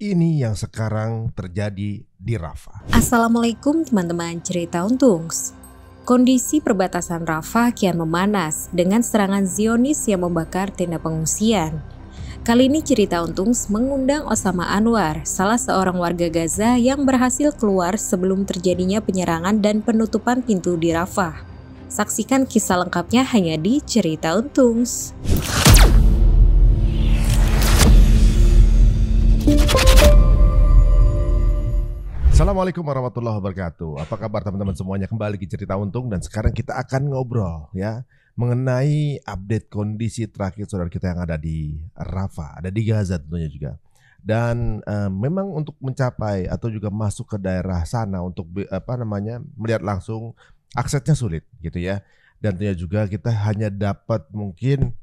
Ini yang sekarang terjadi di Rafah. Assalamualaikum teman-teman cerita Untungs. Kondisi perbatasan Rafah kian memanas dengan serangan Zionis yang membakar tenda pengungsian. Kali ini cerita Untungs mengundang Osama Anwar, salah seorang warga Gaza yang berhasil keluar sebelum terjadinya penyerangan dan penutupan pintu di Rafah. Saksikan kisah lengkapnya hanya di cerita Untungs. Assalamualaikum warahmatullahi wabarakatuh. Apa kabar teman-teman semuanya? Kembali di cerita Untung dan sekarang kita akan ngobrol ya mengenai update kondisi terakhir saudara kita yang ada di Rafah, ada di Gaza tentunya juga. Dan memang untuk mencapai atau juga masuk ke daerah sana untuk melihat langsung aksesnya sulit gitu ya. Dan tentunya juga kita hanya dapat mungkin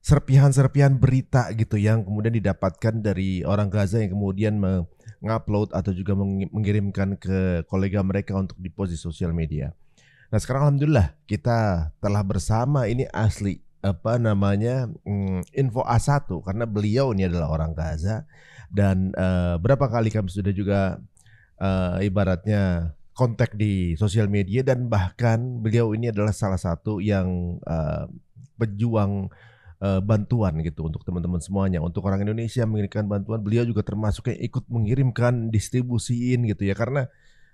serpihan-serpihan berita gitu yang kemudian didapatkan dari orang Gaza yang kemudian mengupload atau juga mengirimkan ke kolega mereka untuk dipost di sosial media. Nah sekarang alhamdulillah kita telah bersama ini asli info A1 karena beliau ini adalah orang Gaza dan berapa kali kami sudah juga ibaratnya kontak di sosial media dan bahkan beliau ini adalah salah satu yang pejuang bantuan gitu untuk teman-teman semuanya. Untuk orang Indonesia mengirimkan bantuan, beliau juga termasuk yang ikut mengirimkan, distribusiin gitu ya. Karena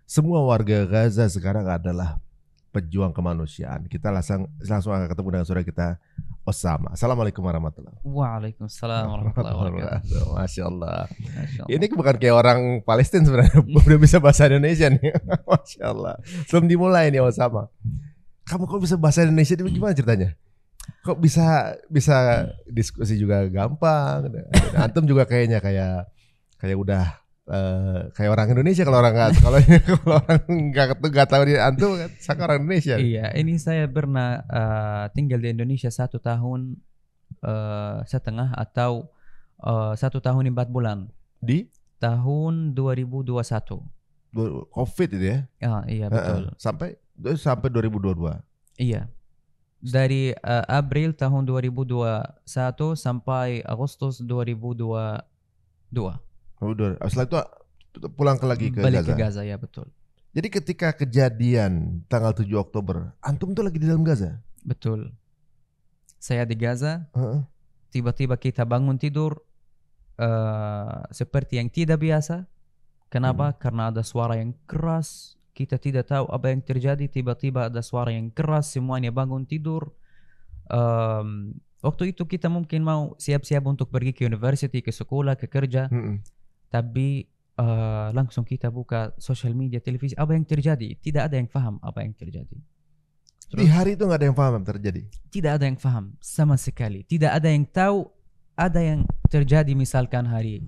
semua warga Gaza sekarang adalah pejuang kemanusiaan. Kita langsung akan ketemu dengan saudara kita Osama. Assalamualaikum warahmatullahi wabarakatuh. Waalaikumsalam warahmatullahi wabarakatuh. Masya Allah. Masya Allah. Ini bukan kayak orang Palestina sebenarnya. Udah bisa bahasa Indonesia nih. Masya Allah. Sebelum dimulai nih Osama. Kamu kok bisa bahasa Indonesia? Gimana ceritanya? Kok bisa diskusi juga gampang. Antum juga kayaknya kayak udah kayak orang Indonesia kalau orang nggak tahu dia antum kan sangat orang Indonesia. Iya, ini saya pernah tinggal di Indonesia 1 tahun setengah atau 1 tahun 4 bulan Di tahun 2021. COVID itu ya? Iya betul. Sampai 2022. Iya. Dari April tahun 2021 sampai Agustus 2022. Setelah itu pulang lagi ke Balik Gaza. ke Gaza ya betul. Jadi ketika kejadian tanggal 7 Oktober, antum tuh lagi di dalam Gaza? Betul. Saya di Gaza. Tiba-tiba kita bangun tidur seperti yang tidak biasa. Kenapa? Karena ada suara yang keras. Kita tidak tahu apa yang terjadi. Tiba-tiba ada suara yang keras. Semuanya bangun tidur. Waktu itu kita mungkin mau siap-siap untuk pergi ke university, ke sekolah, ke kerja. Tapi langsung kita buka social media, televisi. Apa yang terjadi? Tidak ada yang paham apa yang terjadi. Terus, di hari itu nggak ada yang paham apa terjadi? Tidak ada yang paham sama sekali. Tidak ada yang tahu ada yang terjadi misalkan hari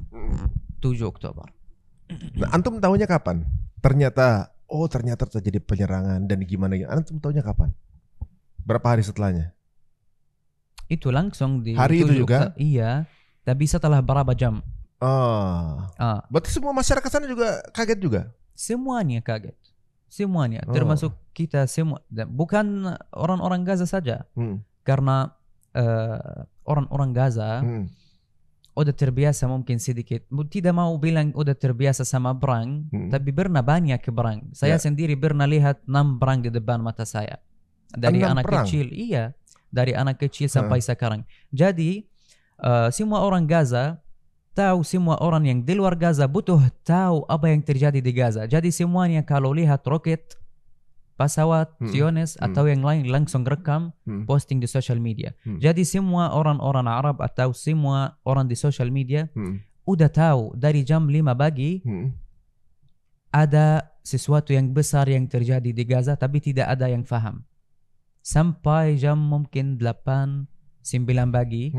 7 Oktober. Nah, antum tahunya kapan? Ternyata terjadi penyerangan dan gimana? Antum tahunya kapan? Berapa hari setelahnya? Itu langsung di hari itu juga? Iya, tapi setelah berapa jam? Berarti semua masyarakat sana juga kaget juga? Semuanya kaget. Semuanya, termasuk kita semua. Bukan orang-orang Gaza saja. Karena orang-orang Gaza udah terbiasa mungkin sedikit. Tidak mau bilang udah terbiasa sama perang, tapi pernah banyak perang. Saya sendiri pernah lihat 6 perang di depan mata saya. Dari anak kecil, iya. Dari anak kecil sampai sekarang. Jadi, semua orang Gaza tahu, semua orang yang di luar Gaza butuh tahu apa yang terjadi di Gaza. Jadi semuanya kalau lihat roket, pesawat, Zionis atau yang lain langsung rekam, posting di social media. Jadi semua orang-orang Arab atau semua orang di social media udah tahu dari jam 5 pagi ada sesuatu yang besar yang terjadi di Gaza, tapi tidak ada yang paham. Sampai jam mungkin 8-9 pagi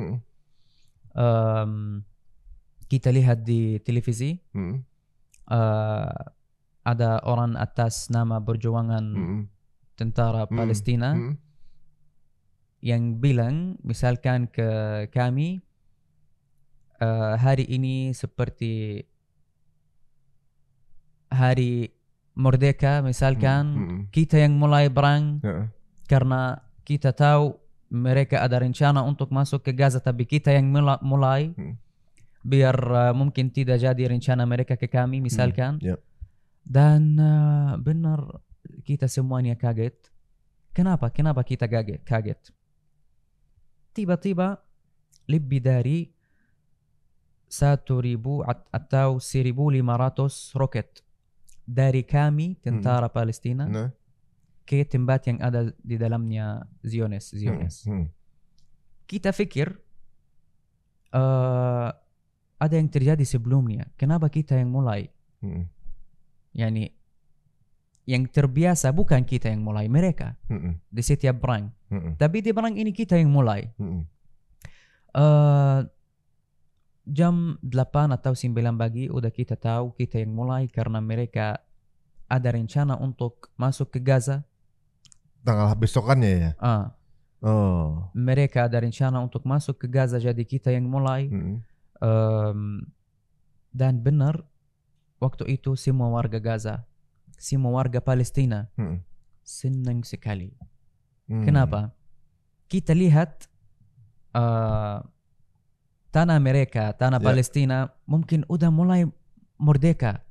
kita lihat di televisi ada orang atas nama perjuangan tentara Palestina yang bilang misalkan ke kami hari ini seperti hari merdeka misalkan kita yang mulai perang karena kita tahu mereka ada rencana untuk masuk ke Gaza, tapi kita yang mulai biar mungkin tidak jadi rencana mereka ke kami misalkan. Dan benar kita semuanya kaget. Kenapa kita kaget? Tiba-tiba lebih dari 1.000 atau 1.500 roket dari kami tentara Palestina ke tempat yang ada di dalamnya Zionis. Kita pikir ada yang terjadi sebelumnya. Kenapa kita yang mulai? Yani yang terbiasa bukan kita yang mulai, mereka di setiap perang. Tapi di perang ini kita yang mulai. Jam 8 atau 9 pagi udah kita tahu kita yang mulai karena mereka ada rencana untuk masuk ke Gaza. Tanggal besokannya ya? Mereka ada rencana untuk masuk ke Gaza, jadi kita yang mulai. Dan benar, waktu itu semua warga Gaza, semua warga Palestina senang sekali. Kenapa? Kita lihat tanah mereka, tanah Palestina mungkin udah mulai merdeka.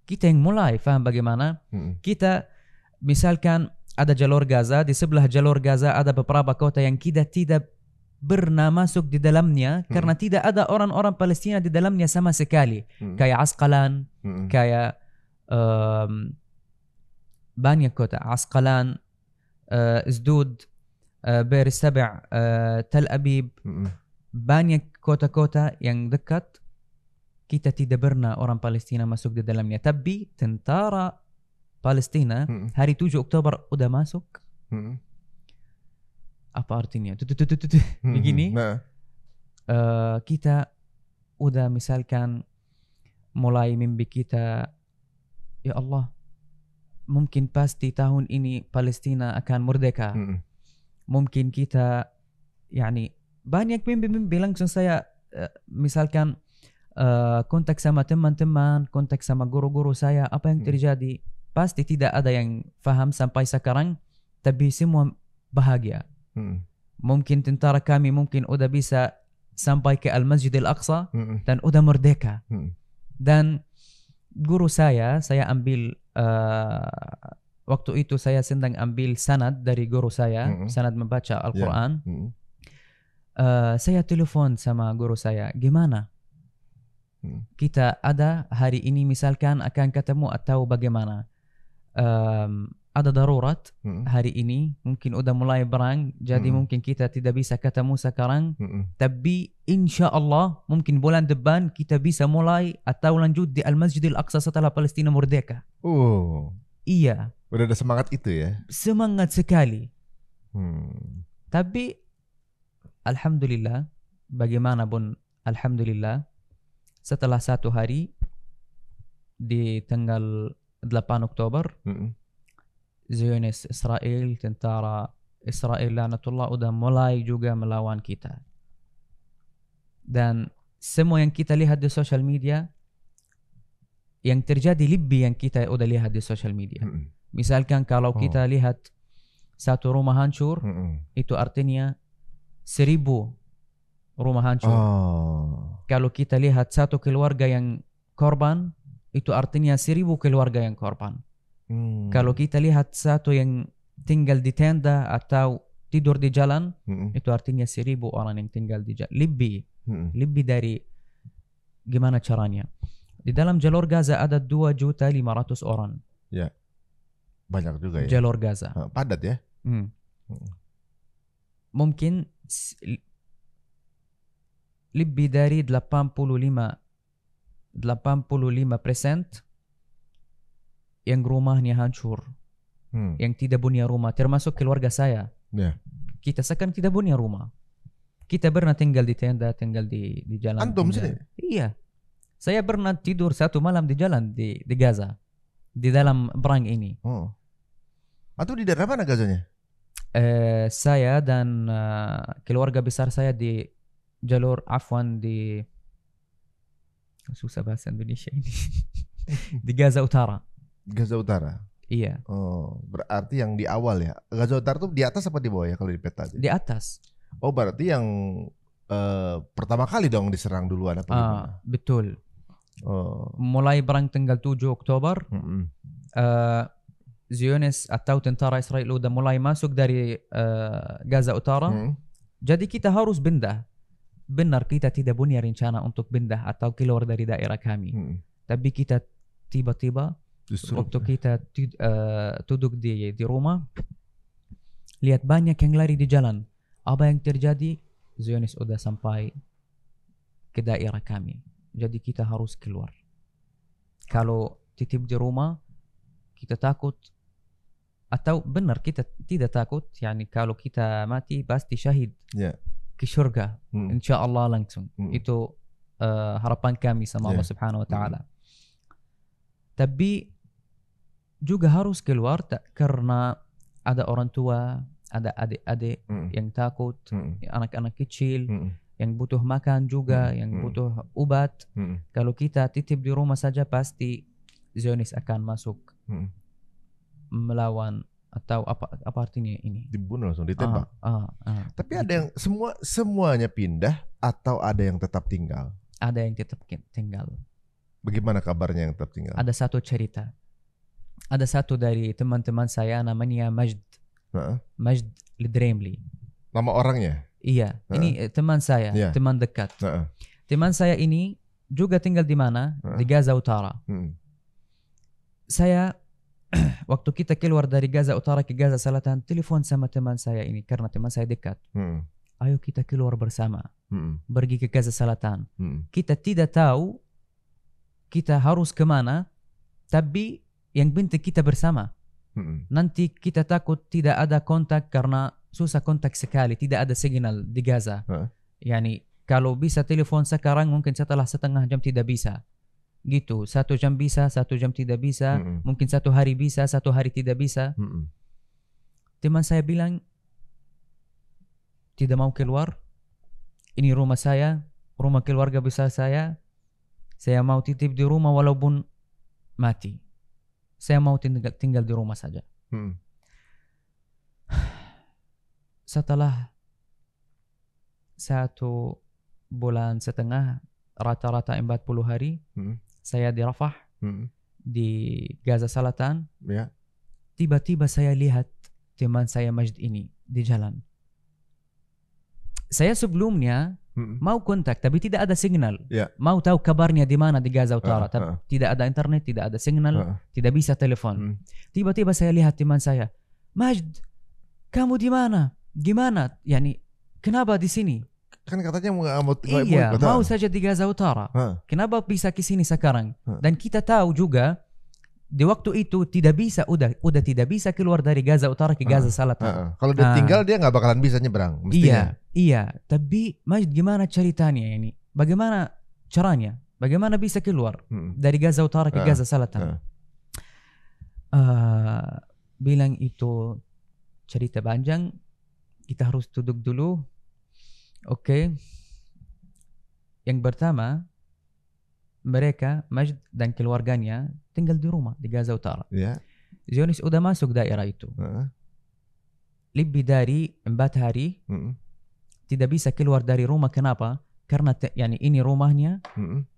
Kita yang mulai, faham bagaimana? Kita misalkan ada jalur Gaza, di sebelah jalur Gaza ada beberapa kota yang kita tidak pernah masuk di dalamnya karena tidak ada orang-orang Palestina di dalamnya sama sekali. Kayak Asqalan, kayak banyak kota. Asqalan, Asdod, Beer Saba', Tel Aviv. Banyak kota-kota yang dekat kita tidak pernah orang Palestina masuk di dalamnya. Tapi tentara Palestina hari 7 Oktober udah masuk. Apa artinya? Begini. Kita udah misalkan mulai mimpi kita, ya Allah, mungkin pasti tahun ini Palestina akan merdeka. Mungkin kita, yani banyak mimpi-mimpi. Langsung saya misalkan kontak sama teman-teman, kontak sama guru-guru saya, apa yang terjadi. Pasti tidak ada yang faham sampai sekarang, tapi semua bahagia. Mungkin tentara kami mungkin udah bisa sampai ke Al-Masjid Al-Aqsa dan udah merdeka. Dan guru saya ambil waktu itu saya sedang ambil sanad dari guru saya, sanad membaca Al-Quran. Saya telepon sama guru saya, gimana? Kita ada hari ini misalkan akan ketemu atau bagaimana? Ada darurat hari ini, mungkin udah mulai perang, jadi mungkin kita tidak bisa ketemu sekarang, tapi insya Allah mungkin bulan depan kita bisa mulai atau lanjut di Al-Masjid Al-Aqsa setelah Palestina merdeka. Iya. Udah ada semangat itu ya? Semangat sekali. Tapi alhamdulillah, bagaimanapun alhamdulillah, setelah 1 hari di tanggal 8 Oktober, Zionis Israel, tentara Israel laknatullah udah mulai juga melawan kita. Dan semua yang kita lihat di social media, yang terjadi lebih yang kita udah lihat di social media. Misalkan kalau kita lihat satu rumah hancur, itu artinya 1000 rumah hancur. Kalau kita lihat satu keluarga yang korban, itu artinya 1000 keluarga yang korban. Kalau kita lihat satu yang tinggal di tenda atau tidur di jalan, itu artinya 1000 orang yang tinggal di jalan. Lebih dari gimana caranya. Di dalam jalur Gaza ada 2.500.000 orang. Ya, banyak juga ya. Jalur Gaza. Padat ya. Mungkin lebih dari 85% yang rumahnya hancur, yang tidak punya rumah, termasuk keluarga saya. Kita sekarang tidak punya rumah. Kita pernah tinggal di tenda, tinggal di jalan. Antum sih? Iya. Saya pernah tidur 1 malam di jalan di Gaza, di dalam perang ini. Atau di daerah mana Gazanya? Saya dan keluarga besar saya di jalur Afwan, di susah bahasa Indonesia ini. Di Gaza Utara. Gaza Utara. Iya. Oh, berarti yang di awal ya. Gaza Utara tuh di atas apa di bawah ya kalau di peta? Di atas. Oh, berarti yang pertama kali dong diserang duluan apa gimana? Betul. Oh. Mulai perang tanggal 7 Oktober, Zionis atau tentara Israel udah mulai masuk dari Gaza Utara. Jadi kita harus pindah. Benar kita tidak punya rencana untuk pindah atau keluar dari daerah kami. Tapi kita tiba-tiba waktu kita duduk di rumah, lihat banyak yang lari di jalan. Apa yang terjadi? Zionis udah sampai ke daerah kami. Jadi kita harus keluar. Kalau titip di rumah, kita takut. Atau benar kita tidak takut. Yani kalau kita mati pasti syahid. Yeah. Ke surga. InsyaAllah langsung. Itu harapan kami sama Allah Subhanahu Wa Taala. Tapi juga harus keluar karena ada orang tua, ada adik-adik yang takut, anak-anak kecil yang butuh makan juga, yang butuh obat. Kalau kita titip di rumah saja pasti Zionis akan masuk melawan atau apa artinya ini? Dibunuh langsung, ditembak. Tapi ada yang semuanya pindah atau ada yang tetap tinggal? Ada yang tetap tinggal. Bagaimana kabarnya yang tetap tinggal? Ada satu cerita. Ada satu dari teman-teman saya namanya Majd. Majd Ledremli. Nama orangnya? Iya. Ini teman saya, teman dekat. Teman saya ini juga tinggal di mana? Di Gaza Utara. Saya waktu kita keluar dari Gaza Utara ke Gaza Selatan, telepon sama teman saya ini karena teman saya dekat. Ayo kita keluar bersama, pergi ke Gaza Selatan. Kita tidak tahu kita harus kemana, tapi yang penting kita bersama. Nanti kita takut tidak ada kontak karena susah kontak sekali, tidak ada signal di Gaza. Yani kalau bisa telepon sekarang mungkin setelah setengah jam tidak bisa. Gitu, 1 jam bisa, 1 jam tidak bisa, mungkin 1 hari bisa, 1 hari tidak bisa. Teman saya bilang tidak mau keluar. Ini rumah saya, rumah keluarga besar saya. Saya mau titip di rumah walaupun mati. Saya mau tinggal di rumah saja. Setelah 1,5 bulan, rata-rata 40 hari, saya di Rafah, di Gaza Selatan. Tiba-tiba saya lihat teman saya Majd ini di jalan. Saya sebelumnya mau kontak tapi tidak ada signal. Mau tahu kabarnya di mana di Gaza Utara. Tidak ada internet, tidak ada signal, tidak bisa telepon. Tiba-tiba saya lihat teman saya, Majd, kamu di mana? Gimana? Yani kenapa di sini? Kan katanya mau mau saja di Gaza Utara. Kenapa bisa ke sini sekarang? Dan kita tahu juga di waktu itu tidak bisa, udah tidak bisa keluar dari Gaza Utara ke Gaza Selatan. Kalau dia tinggal dia nggak bakalan bisa nyebrang. Mestinya. Iya. Tapi Majd gimana ceritanya ini? Bagaimana caranya? Bagaimana bisa keluar dari Gaza Utara ke Gaza Selatan? Bilang itu cerita panjang. Kita harus duduk dulu. Oke. Yang pertama, mereka, Majd dan keluarganya tinggal di rumah di Gaza Utara. Zionis udah masuk daerah itu. Lebih dari 4 hari tidak bisa keluar dari rumah. Kenapa? Karena yani ini rumahnya,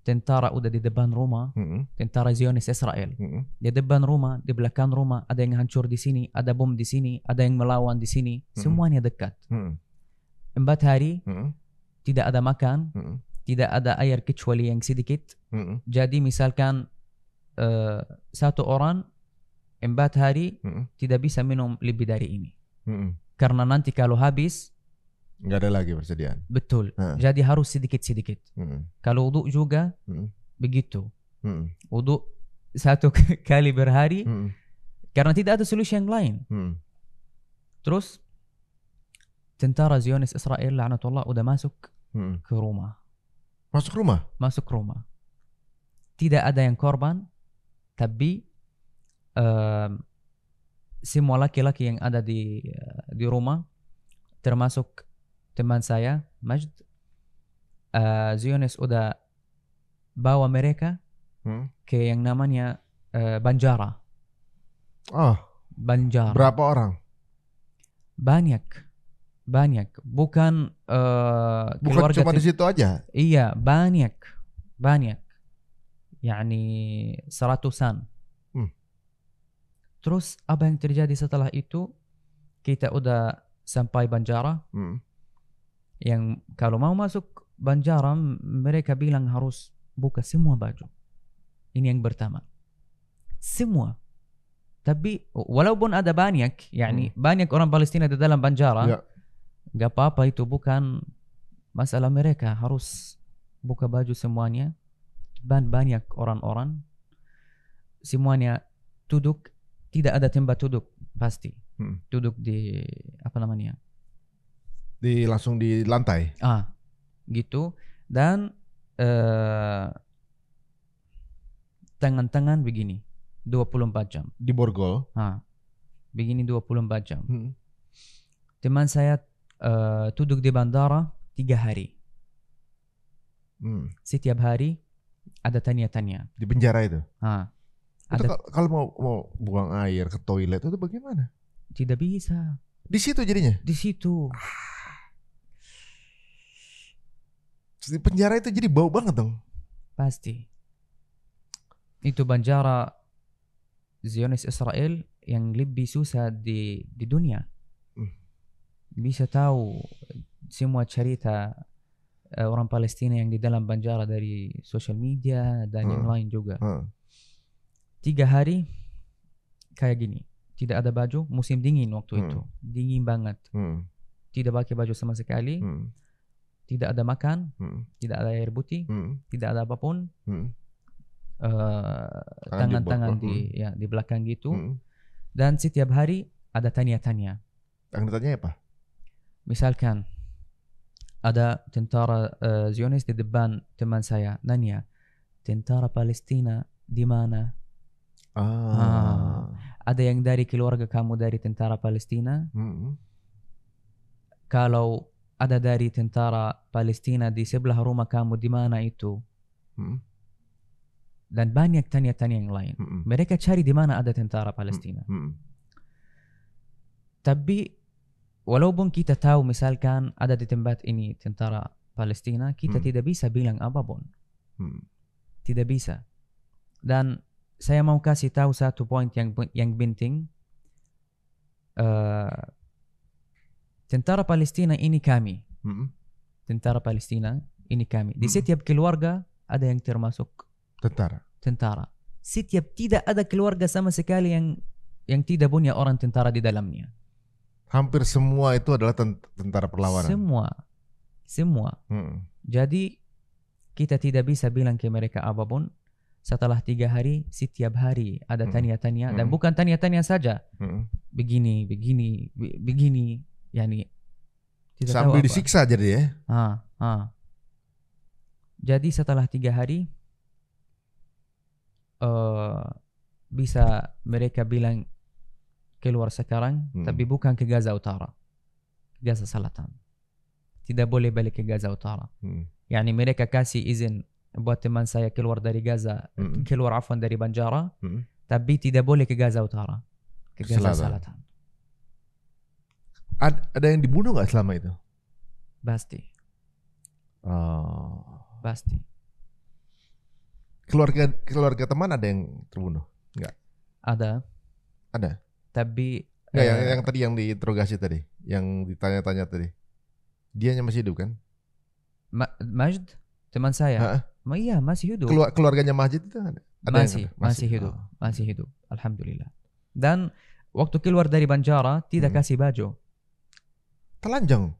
tentara udah di depan rumah, tentara Zionis Israel. Di depan rumah, di belakang rumah, ada yang hancur di sini, ada bom di sini, ada yang melawan di sini, semuanya dekat. 4 hari tidak ada makan, tidak ada air kecuali yang sedikit. Jadi misalkan 1 orang 4 hari tidak bisa minum lebih dari ini. Karena nanti kalau habis nggak ada lagi persediaan. Betul. Jadi harus sedikit-sedikit. Kalau wudhu juga begitu. Wudhu 1 kali berhari karena tidak ada solusi yang lain. Terus tentara Zionis Israel la'natullah udah masuk ke rumah. Masuk rumah? Masuk rumah. Tidak ada yang korban, tapi semua laki-laki yang ada di rumah, termasuk teman saya, Majd, Zionis udah bawa mereka ke yang namanya Banjara. Oh, Banjar. berapa orang? Banyak. Bukan Bukan cuma di situ aja. Iya, banyak. Yani seratusan. Terus apa yang terjadi setelah itu? Kita udah sampai Banjara. Yang kalau mau masuk Banjara, mereka bilang harus buka semua baju. Ini yang pertama. Semua. Tapi walaupun ada banyak, yani banyak orang Palestina di dalam Banjara, nggak apa-apa, itu bukan masalah mereka. Harus buka baju semuanya. Banyak orang-orang, semuanya duduk, tidak ada tempat duduk pasti. Duduk di apa namanya? Langsung di lantai. Gitu. Dan tangan-tangan begini 24 jam. Di borgol. Begini 24 jam. Teman saya duduk di bandara 3 hari. Setiap hari ada tanya-tanya. Di penjara itu? Itu kalau mau buang air ke toilet itu bagaimana? Tidak bisa. Di situ jadinya? Di situ. Di penjara itu jadi bau banget dong? Pasti. Itu Banjara Zionis Israel yang lebih susah di dunia. Bisa tahu semua cerita orang Palestina yang di dalam Banjara dari sosial media dan yang lain juga. 3 hari kayak gini, tidak ada baju, musim dingin waktu itu, dingin banget, tidak pakai baju sama sekali, tidak ada makan, tidak ada air putih, tidak ada apapun, tangan-tangan di belakang gitu, dan setiap hari ada tanya-tanya. Yang ditanya apa? Misalkan ada tentara Zionis di depan teman saya, nanya, tentara Palestina di mana? Ada yang dari keluarga kamu dari tentara Palestina? Kalau ada dari tentara Palestina di sebelah rumah kamu, di mana itu? Dan banyak tanya-tanya yang lain. Mereka cari di mana ada tentara Palestina. Tapi walaupun kita tahu misalkan ada di tempat ini tentara Palestina, kita tidak bisa bilang apapun. Tidak bisa. Dan saya mau kasih tahu satu poin yang penting. Tentara Palestina ini kami. Tentara Palestina ini kami. Di setiap keluarga ada yang termasuk tentara. Setiap tidak ada keluarga sama sekali yang tidak punya orang tentara di dalamnya. Hampir semua itu adalah tentara perlawanan. Semua. Jadi kita tidak bisa bilang ke mereka apapun. Setelah 3 hari, setiap hari ada tanya-tanya, dan bukan tanya-tanya saja. Begini. Yani tidak sambil tahu disiksa jadi ya. Jadi setelah 3 hari bisa mereka bilang keluar sekarang, tapi bukan ke Gaza Utara, Gaza Selatan. Tidak boleh balik ke Gaza Utara. Yani mereka kasih izin buat teman saya keluar dari Gaza, keluar dari Banjara, tapi tidak boleh ke Gaza Utara, ke Gaza Selatan. Ada yang dibunuh nggak selama itu? Pasti. Pasti. Keluarga teman ada yang terbunuh? Nggak? Ada. Tapi nggak, yang tadi yang diinterogasi tadi, yang ditanya-tanya tadi, dianya masih hidup kan? Majd, teman saya. Iya, masih hidup. Keluarganya Majid itu ada? Masih hidup. Masih hidup. Alhamdulillah. Dan waktu keluar dari Banjara tidak kasih baju. Telanjang.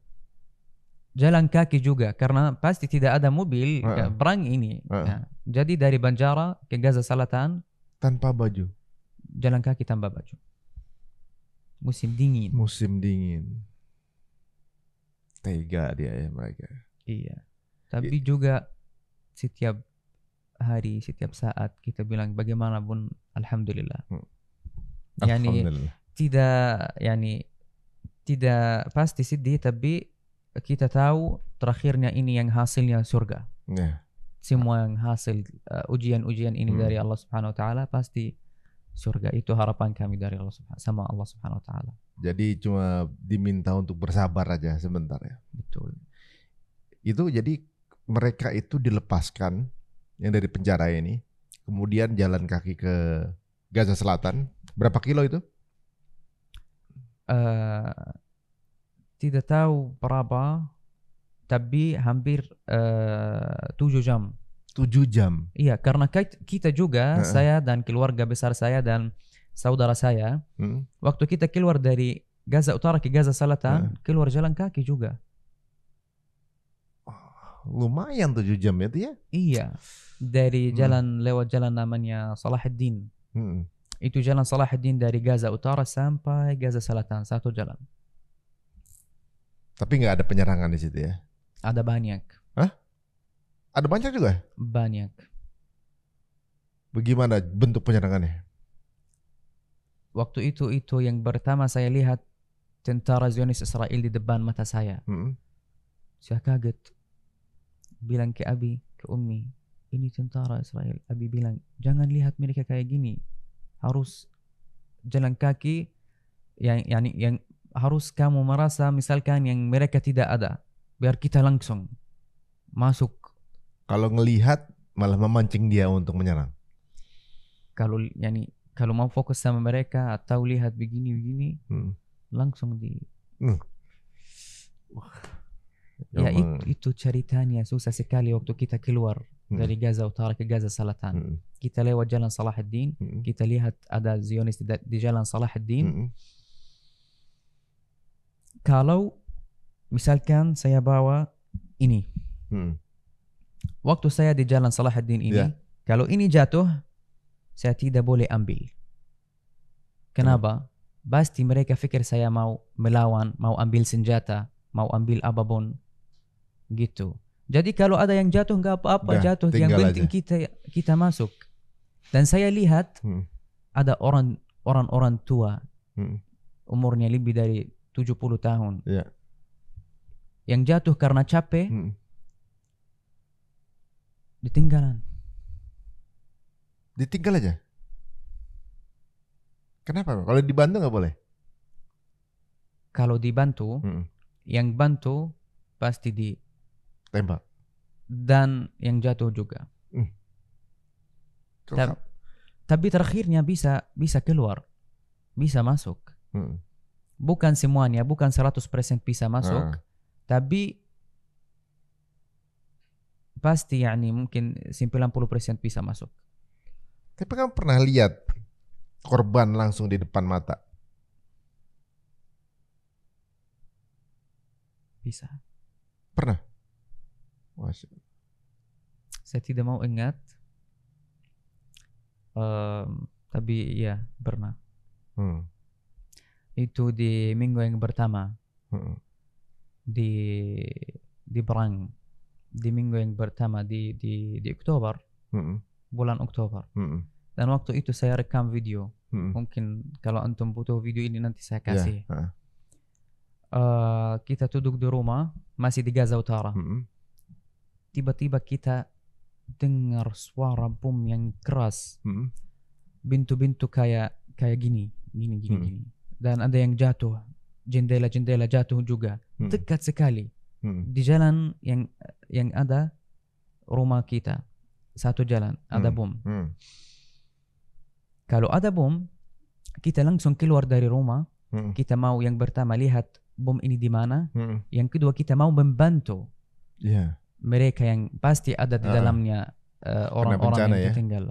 Jalan kaki juga, karena pasti tidak ada mobil perang ini. Jadi dari Banjara ke Gaza Selatan tanpa baju. Jalan kaki tanpa baju. Musim dingin. Tega dia ya mereka. Iya. Tapi juga setiap hari, setiap saat kita bilang bagaimanapun alhamdulillah. Yani tidak pasti sedih, tapi kita tahu terakhirnya ini yang hasilnya surga. Semua yang hasil ujian-ujian ini dari Allah Subhanahu wa taala pasti surga. Itu harapan kami dari Allah sama Allah Subhanahu wa taala. Jadi cuma diminta untuk bersabar aja sebentar ya. Betul. Itu jadi mereka itu dilepaskan yang dari penjara ini, kemudian jalan kaki ke Gaza Selatan. Berapa kilo itu? Tidak tahu berapa, tapi hampir 7 jam. 7 jam. Iya, karena kita juga, saya dan keluarga besar saya dan saudara saya, waktu kita keluar dari Gaza Utara ke Gaza Selatan, keluar jalan kaki juga. Lumayan 7 jam itu ya? Iya, dari jalan lewat jalan namanya Salahuddin. Itu jalan Salahuddin dari Gaza Utara sampai Gaza Selatan, satu jalan. Tapi nggak ada penyerangan di situ ya? Ada banyak. Hah? Ada banyak juga? Banyak. Bagaimana bentuk penyerangannya? Waktu itu yang pertama saya lihat tentara Zionis Israel di depan mata saya. Saya kaget. Bilang ke Abi, ke Ummi, ini tentara Israel. Abi bilang, jangan lihat mereka kayak gini. Harus jalan kaki yang harus kamu merasa misalkan yang mereka tidak ada. Biar kita langsung masuk. Kalau ngelihat malah memancing dia untuk menyerang. Kalau mau fokus sama mereka atau lihat begini langsung di. Ya itu ceritanya susah sekali waktu kita keluar dari Gaza Utara ke Gaza Selatan. Kita lewat jalan Salahuddin, kita lihat ada Zionis di jalan Salahuddin. Kalau misalkan saya bawa ini, waktu saya di jalan Salahuddin ini, kalau ini jatuh, saya tidak boleh ambil. Kenapa? Pasti mereka pikir saya mau melawan, mau ambil senjata, mau ambil apapun. Gitu. Jadi kalau ada yang jatuh nggak apa-apa, jatuh. Yang penting kita masuk. Dan saya lihat ada orang tua, umurnya lebih dari 70 tahun, yang jatuh karena capek, ditinggal aja. Kenapa? Kalau dibantu nggak boleh? Kalau dibantu, yang bantu pasti tembak. Dan yang jatuh juga. Tapi terakhirnya bisa keluar. Bisa masuk. Bukan semuanya, bukan 100% bisa masuk. Tapi pasti mungkin 90% bisa masuk. Tapi kamu pernah lihat korban langsung di depan mata? Bisa. Pernah? Saya tidak mau ingat, tapi ya pernah. Itu di minggu yang pertama di perang, di minggu yang pertama di Oktober, bulan Oktober. Dan waktu itu saya rekam video. Mungkin kalau antum butuh video ini nanti saya kasih. Kita duduk di rumah masih di Gaza Utara. Tiba-tiba kita dengar suara bom yang keras. Bintu-bintu kayak gini. Dan ada yang jatuh. Jendela jatuh juga. Dekat sekali. Di jalan yang ada rumah kita. Satu jalan ada bom. Kalau ada bom, kita langsung keluar dari rumah. Kita mau yang pertama lihat bom ini di mana. Yang kedua kita mau membantu. Mereka yang pasti ada di dalamnya, orang-orang yang tertinggal.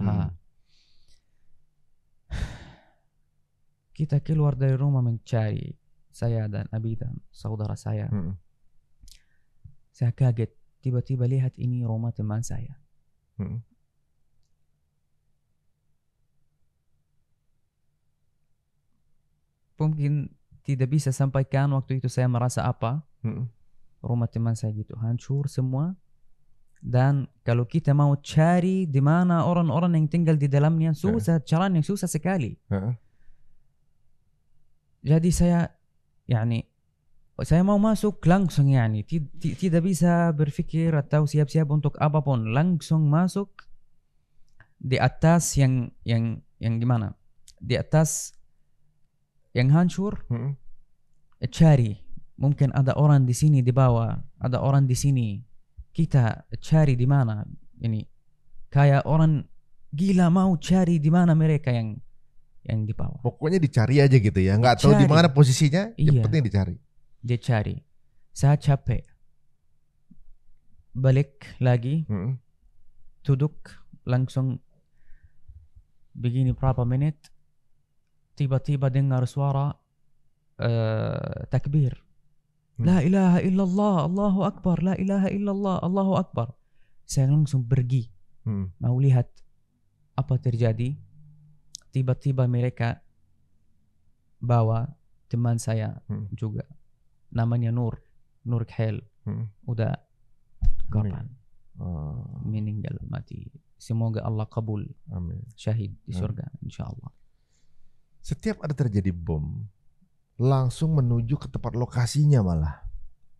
Kita keluar dari rumah mencari, saya dan Abi dan saudara saya. Saya kaget, tiba-tiba lihat ini rumah teman saya. Mungkin tidak bisa sampaikan waktu itu saya merasa apa. Rumah teman saya gitu hancur semua. Dan kalau kita mau cari di mana orang-orang yang tinggal di dalamnya, susah, caranya susah sekali. Jadi saya mau masuk langsung, tidak bisa berpikir atau siap-siap untuk apapun, langsung masuk di atas yang gimana, di atas yang hancur, cari. Mungkin ada orang di sini di bawah, ada orang di sini. Kita cari di mana ini. Kayak orang gila mau cari di mana mereka yang di bawah. Pokoknya dicari aja gitu ya. Nggak tahu di mana posisinya, yang penting dicari. Dia cari. Saya capek. Balik lagi. Duduk langsung begini berapa menit. Tiba-tiba dengar suara takbir. La ilaha illallah, Allahu Akbar, la ilaha illallah, Allahu Akbar. Saya langsung pergi. Mau lihat apa terjadi. Tiba-tiba mereka bawa teman saya juga. Namanya Nur Khel. Udah kapan? Meninggal, mati. Semoga Allah kabul. Amin. Syahid di surga, insyaallah. Setiap ada terjadi bom, langsung menuju ke tempat lokasinya malah.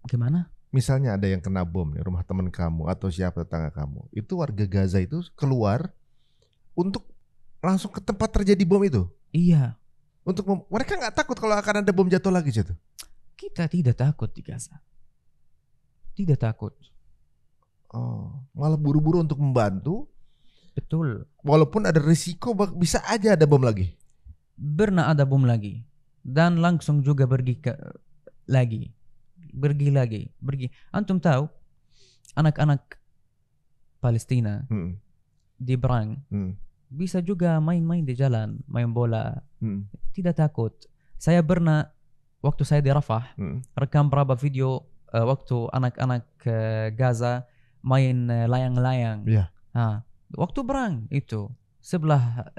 Gimana? Misalnya ada yang kena bom nih, rumah teman kamu atau siapa tetangga kamu. Itu warga Gaza itu keluar untuk langsung ke tempat terjadi bom itu. Iya. Mereka nggak takut kalau akan ada bom jatuh lagi situ. Kita tidak takut di Gaza. Tidak takut. Oh, malah buru-buru untuk membantu. Betul. Walaupun ada risiko bisa aja ada bom lagi. Pernah ada bom lagi. Dan langsung juga pergi lagi. Antum tahu anak-anak Palestina di Berang bisa juga main-main di jalan, main bola, tidak takut. Saya pernah waktu saya di Rafah rekam beberapa video waktu anak-anak Gaza main layang-layang. Waktu Berang itu sebelah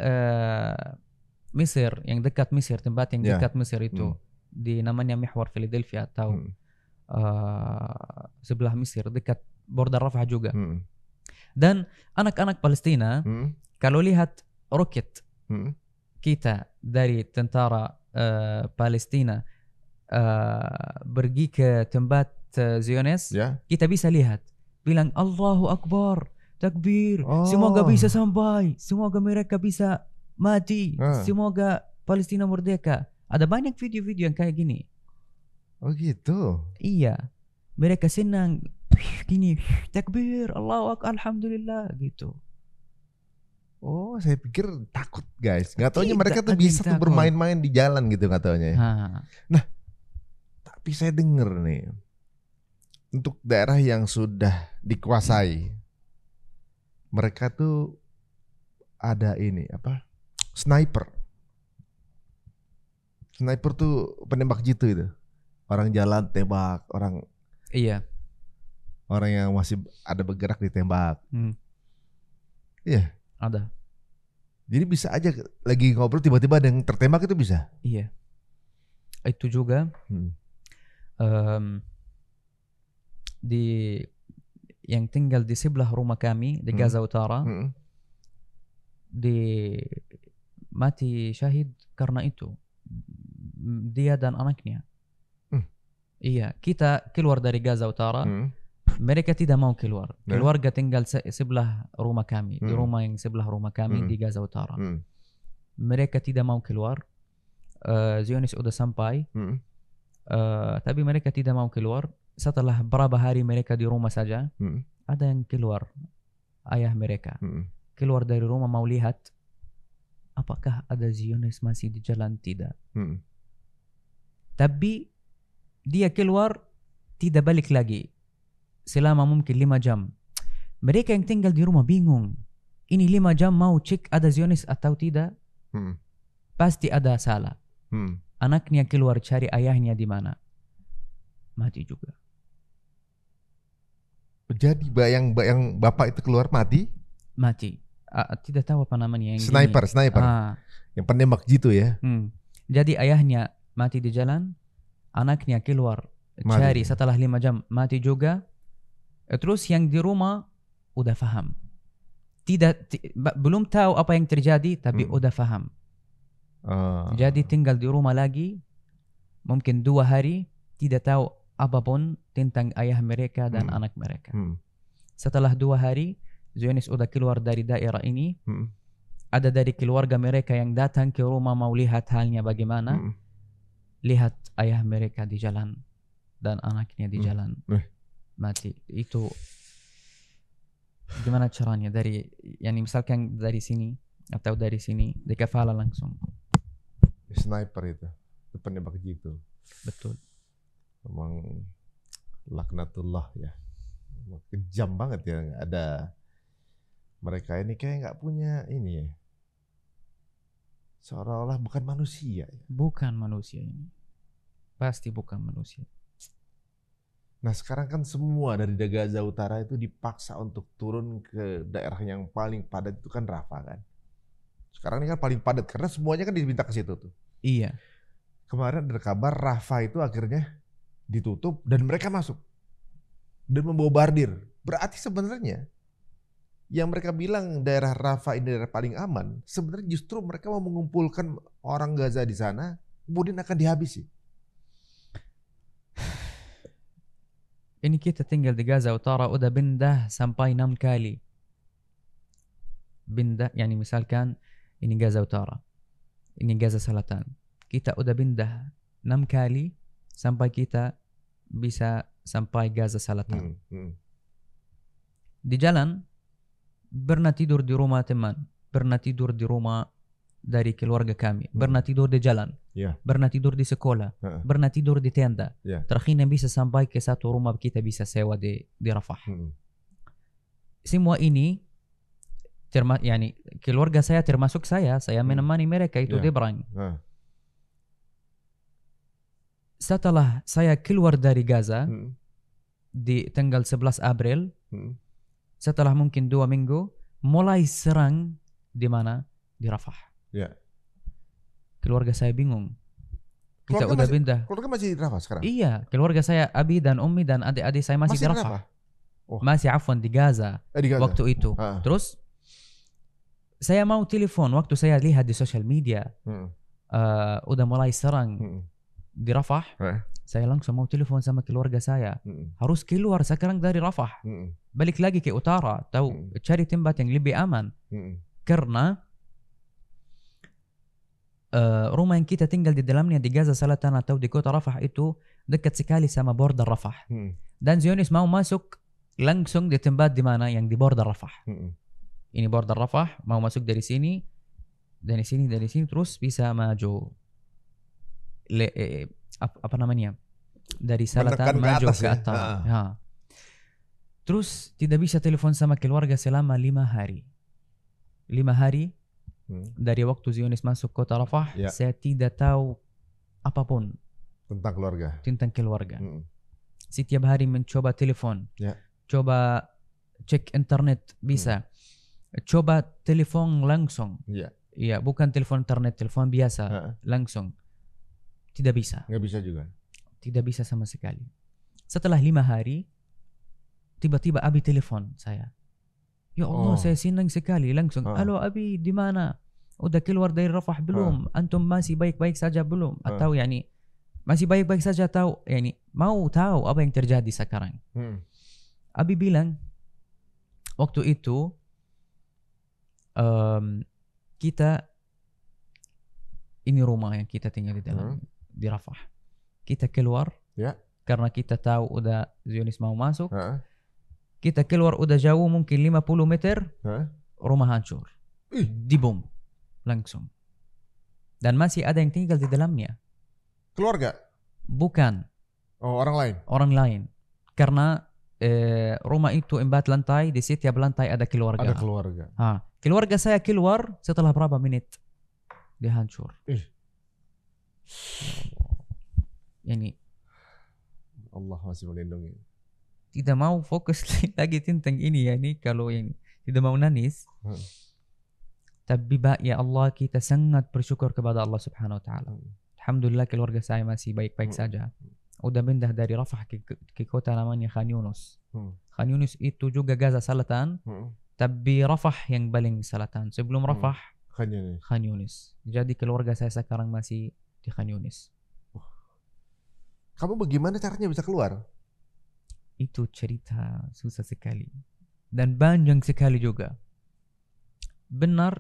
Mesir, yang dekat Mesir, tempat yang dekat Mesir itu di namanya Mihwar Philadelphia atau sebelah Mesir dekat border Rafah juga. Dan anak-anak Palestina kalau lihat roket kita dari tentara Palestina pergi ke tempat Zionis, kita bisa lihat bilang Allahu Akbar, takbir, semoga bisa sampai, semoga mereka bisa mati, semoga Palestina merdeka. Ada banyak video-video yang kayak gini. Oh gitu. Iya. Mereka senang gini, takbir, Allahu Akbar, alhamdulillah gitu. Oh, saya pikir takut, guys. Nggak taunya mereka tuh bisa tuh bermain-main di jalan gitu, nggak taunya. Nah, tapi saya dengar nih, untuk daerah yang sudah dikuasai, mereka tuh ada ini apa? Sniper tuh penembak jitu itu. Orang jalan tembak, orang orang yang masih ada bergerak ditembak. Iya. Ada. Jadi bisa aja lagi ngobrol tiba-tiba ada yang tertembak itu bisa. Iya. Itu juga di yang tinggal di sebelah rumah kami di Gaza Utara di mati syahid karena itu. Dia dan anaknya. Iya, kita keluar dari Gaza Utara. Mereka tidak mau keluar. Keluarga tinggal sebelah rumah kami, di rumah yang sebelah rumah kami di Gaza Utara. Mereka tidak mau keluar. Zionis sudah sampai. Tapi mereka tidak mau keluar. Setelah berapa hari mereka di rumah saja, ada yang keluar, ayah mereka. Keluar dari rumah mau lihat apakah ada Zionis masih di jalan, tidak. Tapi dia keluar tidak balik lagi selama mungkin 5 jam. Mereka yang tinggal di rumah bingung. Ini 5 jam mau cek ada Zionis atau tidak. Pasti ada salah. Anaknya keluar cari ayahnya di mana. Mati juga. Jadi bayang bapak itu keluar mati? Mati. Tidak tahu apa namanya yang sniper. Yang penembak jitu ya. Jadi ayahnya mati di jalan, anaknya keluar cari setelah 5 jam mati juga. Terus yang di rumah udah paham. Belum tahu apa yang terjadi tapi udah paham. Jadi tinggal di rumah lagi mungkin 2 hari tidak tahu apapun tentang ayah mereka dan anak mereka. Setelah 2 hari Zionis udah keluar dari daerah ini. ada dari keluarga mereka yang datang ke rumah mau lihat halnya bagaimana. Lihat ayah mereka di jalan dan anaknya di jalan mati. Itu gimana caranya dari yani misalkan dari sini atau dari sini di kepala langsung. Sniper itu penembak jitu. Betul. Memang laknatullah ya. Kejam banget ya. Ada mereka ini kayak nggak punya ini ya. Seolah-olah bukan manusia ya. Bukan manusia ini. Pasti bukan manusia. Nah sekarang kan semua dari Gaza Utara itu dipaksa untuk turun ke daerah yang paling padat itu kan Rafah kan. Sekarang ini kan paling padat karena semuanya kan diminta ke situ tuh. Iya. Kemarin ada kabar Rafah itu akhirnya ditutup dan mereka masuk dan membombardir. Berarti sebenarnya yang mereka bilang daerah Rafah ini daerah paling aman, sebenarnya justru mereka mau mengumpulkan orang Gaza di sana, kemudian akan dihabisi. Ini kita tinggal di Gaza Utara udah pindah sampai 6 kali. Pindah, yani misalkan ini Gaza Utara, ini Gaza Selatan. Kita udah pindah 6 kali sampai kita bisa sampai Gaza Selatan. Di jalan pernah tidur di rumah teman, pernah tidur di rumah dari keluarga kami, pernah tidur di jalan, pernah tidur di sekolah, pernah tidur di tenda. Terakhirnya bisa sampai ke satu rumah kita bisa sewa di Rafah. Semua ini yani keluarga saya termasuk saya menemani mereka itu di Brang. Setelah saya keluar dari Gaza di tanggal 11 April, setelah mungkin 2 minggu mulai serang di mana? Di Rafah. Keluarga saya bingung. Kita udah pindah. Keluarga masih di Rafah sekarang? Iya, keluarga saya Abi dan Ummi dan adik-adik saya masih di Rafah. Masih afwan di Gaza, waktu itu. Terus saya mau telepon waktu saya lihat di sosial media udah mulai serang di Rafah. Saya langsung mau telepon sama keluarga saya. Harus keluar sekarang dari Rafah. Balik lagi ke utara, tahu cari tempat yang lebih aman. Karena rumah yang kita tinggal di dalamnya di Gaza Selatan atau di kota Rafah itu dekat sekali sama border Rafah. Dan Zionis mau masuk langsung di tempat di mana yang di border Rafah. Ini border Rafah, mau masuk dari sini, dari sini terus bisa maju. Apa namanya? Dari selatan maju ke atas. Terus tidak bisa telepon sama keluarga selama 5 hari. 5 hari dari waktu Zionis masuk kota Rafah, saya tidak tahu apapun tentang keluarga. Setiap hari mencoba telepon, coba cek internet bisa, coba telepon langsung. Iya, bukan telepon internet, telepon biasa langsung. Tidak bisa. Nggak bisa juga. Tidak bisa sama sekali. Setelah 5 hari, tiba-tiba Abi telepon saya. Ya Allah, saya senang sekali langsung. Halo Abi, di mana? Udah keluar dari Rafah belum? Antum masih baik-baik saja belum? Atau yani masih baik-baik saja tahu? Yani mau tahu apa yang terjadi sekarang? Abi bilang waktu itu kita ini rumah yang kita tinggal di dalam di Rafah. Kita keluar karena kita tahu udah Zionis mau masuk. Kita keluar udah jauh mungkin 50 meter, rumah hancur, dibom langsung. Dan masih ada yang tinggal di dalamnya. Keluarga? Bukan. Orang lain? Orang lain. Karena rumah itu 4 lantai, di setiap lantai ada keluarga. Ada keluarga. Keluarga saya keluar setelah berapa menit dia hancur. Ini Allah masih melindungi. Tidak mau fokus lagi tentang ini ya, ini kalau yang tidak mau nangis. Tapi ya Allah, kita sangat bersyukur kepada Allah Subhanahu wa taala. Alhamdulillah keluarga saya masih baik-baik saja. Udah pindah dari Rafah ke kota namanya Khan Yunus. Khan Yunus itu juga Gaza Selatan, tapi Rafah yang paling selatan. Sebelum Rafah Khan Yunus. Jadi keluarga saya sekarang masih di Khan Yunus. Kamu bagaimana caranya bisa keluar? Itu cerita susah sekali dan panjang sekali juga. Benar,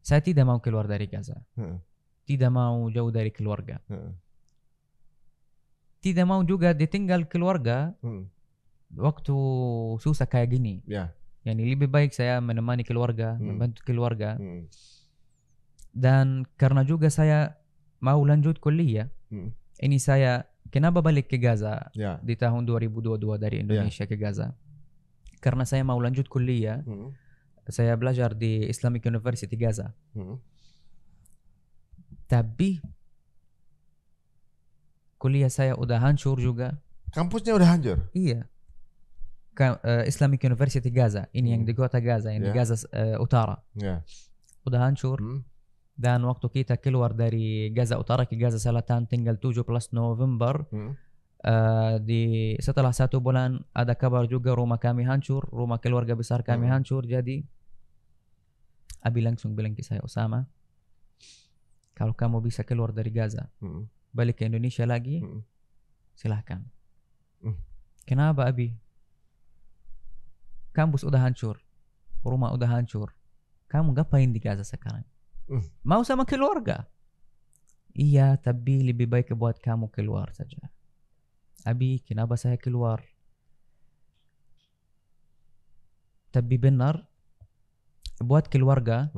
Saya tidak mau keluar dari Gaza. Tidak mau jauh dari keluarga. Tidak mau juga ditinggal keluarga waktu susah kayak gini. Yani lebih baik saya menemani keluarga, membantu keluarga. Dan karena juga saya mau lanjut kuliah. Ini saya kenapa balik ke Gaza di tahun 2022 dari Indonesia ke Gaza? Karena saya mau lanjut kuliah. Saya belajar di Islamic University Gaza. Tapi kuliah saya udah hancur juga. Kampusnya udah hancur? Iya. Islamic University Gaza. Ini yang di kota Gaza, yang di Gaza Utara. Udah hancur. Dan waktu kita keluar dari Gaza Utara ke Gaza Selatan tinggal 17 November. Setelah 1 bulan ada kabar juga rumah kami hancur, rumah keluarga besar kami hancur. Jadi Abi langsung bilang ke saya, Osama, kalau kamu bisa keluar dari Gaza, balik ke Indonesia lagi, silahkan. Kenapa Abi? Kampus udah hancur, rumah udah hancur, kamu ngapain di Gaza sekarang? Mau sama keluarga? Iya, tapi lebih baik buat kamu keluar saja. Abi, kenapa saya keluar? Tapi benar, buat keluarga,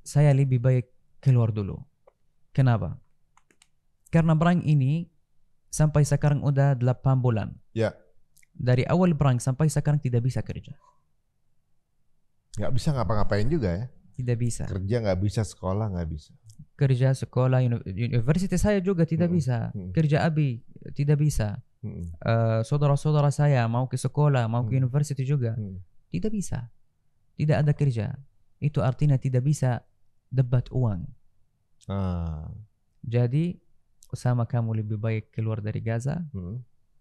saya lebih baik keluar dulu. Kenapa? Karena perang ini sampai sekarang udah 8 bulan. Dari awal perang sampai sekarang tidak bisa kerja. Nggak bisa ngapa-ngapain juga ya? Tidak bisa. Kerja nggak bisa, sekolah nggak bisa. Kerja, sekolah, universitas saya juga tidak bisa. Kerja Abi tidak bisa. Saudara-saudara saya mau ke sekolah, mau ke universitas juga. Tidak bisa. Tidak ada kerja. Itu artinya tidak bisa dapat uang. Jadi, Osama, kamu lebih baik keluar dari Gaza.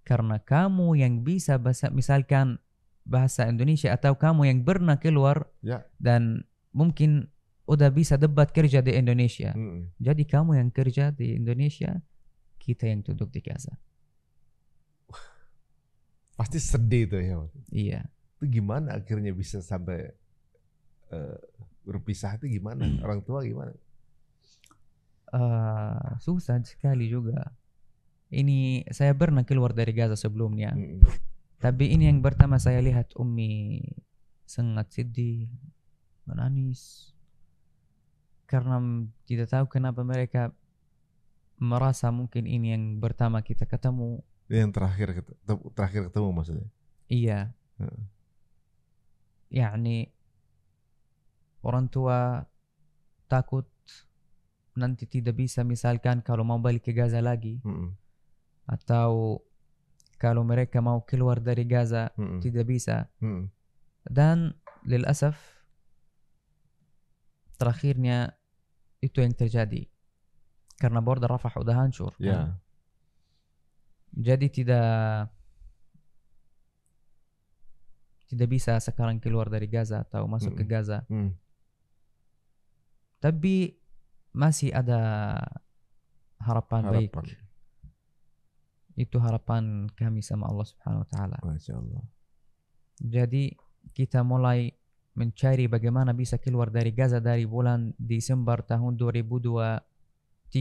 Karena kamu yang bisa misalkan bahasa Indonesia, atau kamu yang pernah keluar dan mungkin udah bisa dapat kerja di Indonesia. Jadi kamu yang kerja di Indonesia, kita yang duduk di Gaza. Pasti sedih tuh ya. Iya. Itu gimana akhirnya bisa sampai berpisah itu gimana? Orang tua gimana? Susah sekali juga. Ini saya pernah keluar dari Gaza sebelumnya. Tapi ini yang pertama saya lihat Umi sangat sedih, menangis. Karena tidak tahu kenapa mereka merasa mungkin ini yang pertama kita ketemu. Yang terakhir ketemu maksudnya? Iya. Yani orang tua takut nanti tidak bisa, misalkan kalau mau balik ke Gaza lagi. Atau kalau mereka mau keluar dari Gaza tidak bisa. Dan lilasaf terakhirnya itu yang terjadi. Karena border Rafah udah hancur. Jadi tidak bisa sekarang keluar dari Gaza atau masuk ke Gaza. Tapi masih ada harapan baik. Itu harapan kami sama Allah Subhanahu wa taala. Masya Allah. Jadi kita mulai mencari bagaimana bisa keluar dari Gaza dari bulan Desember tahun 2023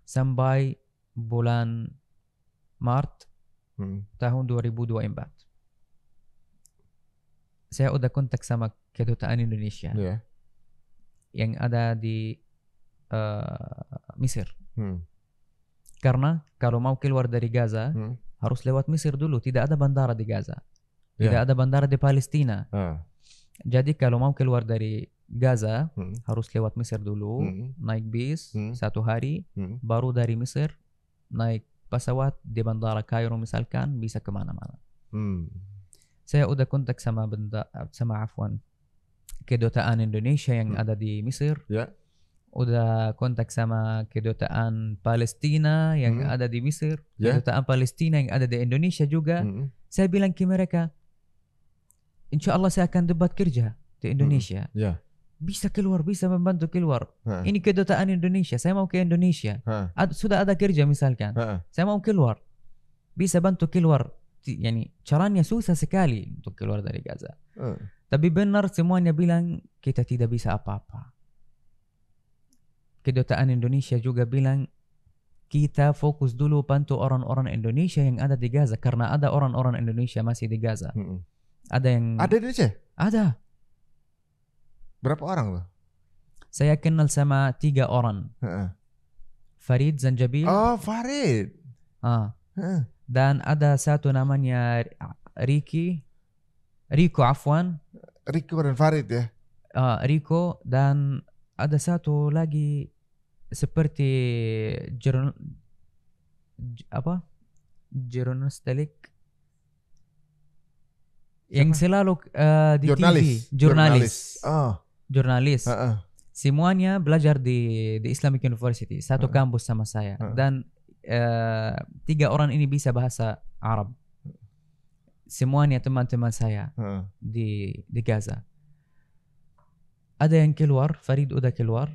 sampai bulan Maret tahun 2024. Saya udah kontak sama kedutaan Indonesia yang ada di Mesir. Karena kalau mau keluar dari Gaza harus lewat Mesir dulu. Tidak ada bandara di Gaza. Tidak ada bandara di Palestina. Jadi kalau mau keluar dari Gaza harus lewat Mesir dulu, naik bis 1 hari, baru dari Mesir naik pesawat di bandara Kairo misalkan, bisa kemana-mana. Saya udah kontak sama kedutaan Indonesia yang ada di Mesir. Udah kontak sama kedutaan Palestina yang ada di Mesir, kedutaan Palestina yang ada di Indonesia juga. Saya bilang ke mereka, insya Allah saya akan dapat kerja di Indonesia. Bisa keluar, bisa membantu keluar. Ini kedutaan Indonesia, saya mau ke Indonesia. Sudah ada kerja misalkan, saya mau keluar, bisa bantu keluar. Yani caranya susah sekali untuk keluar dari Gaza. Tapi benar semuanya bilang kita tidak bisa apa-apa. Kedutaan Indonesia juga bilang kita fokus dulu bantu orang-orang Indonesia yang ada di Gaza, karena ada orang-orang Indonesia masih di Gaza. Ada yang ada di Indonesia? Ada. Berapa orang tuh? Saya kenal sama 3 orang. Farid Zanjabil. Oh, Farid. Dan ada satu namanya Riko Afwan. Riko dan Farid ya. Riko, dan ada satu lagi seperti jurnalistik yang selalu di jurnalis. TV. Jurnalis. Oh. Jurnalis. Semuanya belajar di Islamic University, satu kampus sama saya. Dan 3 orang ini bisa bahasa Arab. Semuanya teman-teman saya di Gaza. Ada yang keluar, Farid udah keluar,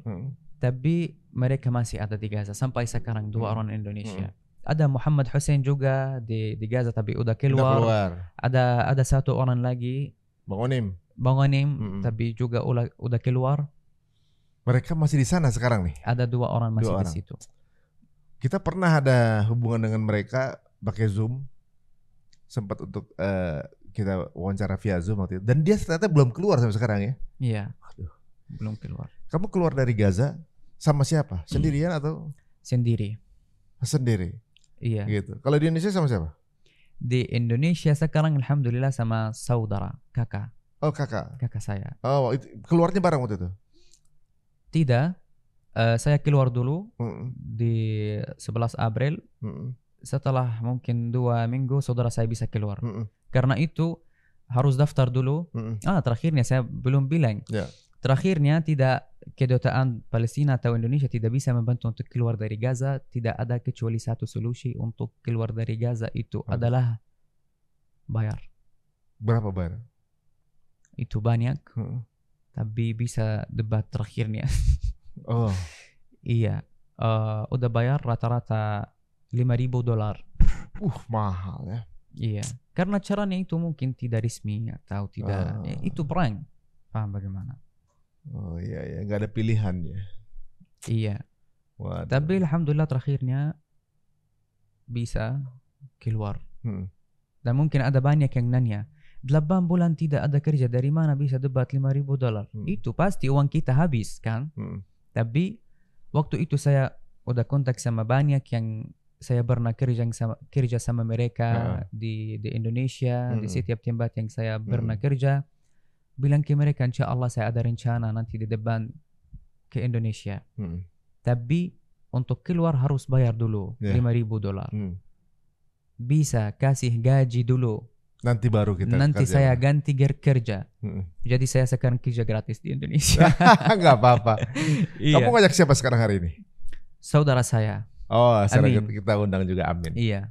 tapi mereka masih ada di Gaza sampai sekarang, 2 orang Indonesia. Ada Muhammad Hussein juga di Gaza tapi udah keluar. Ada satu orang lagi, Bang Onim, tapi juga udah keluar. Mereka masih di sana sekarang nih. Ada 2 orang masih di situ. Kita pernah ada hubungan dengan mereka pakai Zoom. Sempat untuk kita wawancara via Zoom waktu itu. Dan dia ternyata belum keluar sampai sekarang ya. Iya. Belum keluar. Kamu keluar dari Gaza sama siapa? Sendirian atau? Sendiri. Iya. Gitu. Kalau di Indonesia sama siapa? Di Indonesia sekarang alhamdulillah sama saudara, kakak. Oh, kakak. Kakak saya. Oh, itu keluarnya bareng waktu itu? Tidak. Saya keluar dulu di 11 April. Setelah mungkin 2 minggu saudara saya bisa keluar. Karena itu harus daftar dulu. Terakhirnya saya belum bilang. Terakhirnya tidak, kedutaan Palestina atau Indonesia tidak bisa membantu untuk keluar dari Gaza. Tidak ada kecuali satu solusi untuk keluar dari Gaza, itu adalah bayar. Berapa bayar? Itu banyak. Tapi bisa debat terakhirnya. Oh. Iya. Udah bayar rata-rata $5,000. Mahal ya. Iya. Karena caranya itu mungkin tidak resmi atau tidak. Itu perang. Paham bagaimana? Oh iya, nggak ada pilihan ya. Iya. Waduh. Tapi alhamdulillah terakhirnya bisa keluar. Dan mungkin ada banyak yang nanya, 8 bulan tidak ada kerja, dari mana bisa debat $5,000? Itu pasti uang kita habis kan. Tapi waktu itu saya udah kontak sama banyak yang saya pernah kerja sama mereka di Indonesia, di setiap tempat yang saya pernah kerja. Bilang ke mereka, insya Allah saya ada rencana nanti di depan ke Indonesia. Tapi untuk keluar harus bayar dulu $5,000. Bisa kasih gaji dulu. Nanti baru kita Nanti kerja. saya ganti kerja. Jadi saya sekarang kerja gratis di Indonesia. Nggak apa-apa. Kamu ngajak siapa sekarang hari ini? Saudara saya. Oh, sekarang kita undang juga Amin. Iya.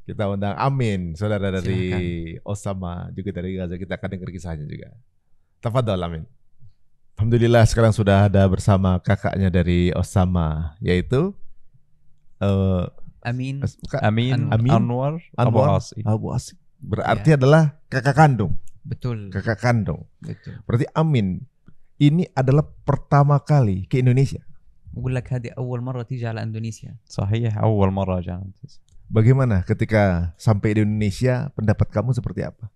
Kita undang Amin, saudara dari Silakan. Osama, juga dari Gaza. Kita akan dengar kisahnya juga. Tafadhol Amin. Alhamdulillah sekarang sudah ada bersama kakaknya dari Osama, yaitu Amin Anwar Abu Asi. Berarti adalah kakak kandung. Betul. Kakak kandung. Betul. Berarti Amin ini adalah pertama kali ke Indonesia. بقول لك هذه أول مرة تيجي على إندونيسيا. صحيح أول مرة جاء. Bagaimana ketika sampai di Indonesia, pendapat kamu seperti apa?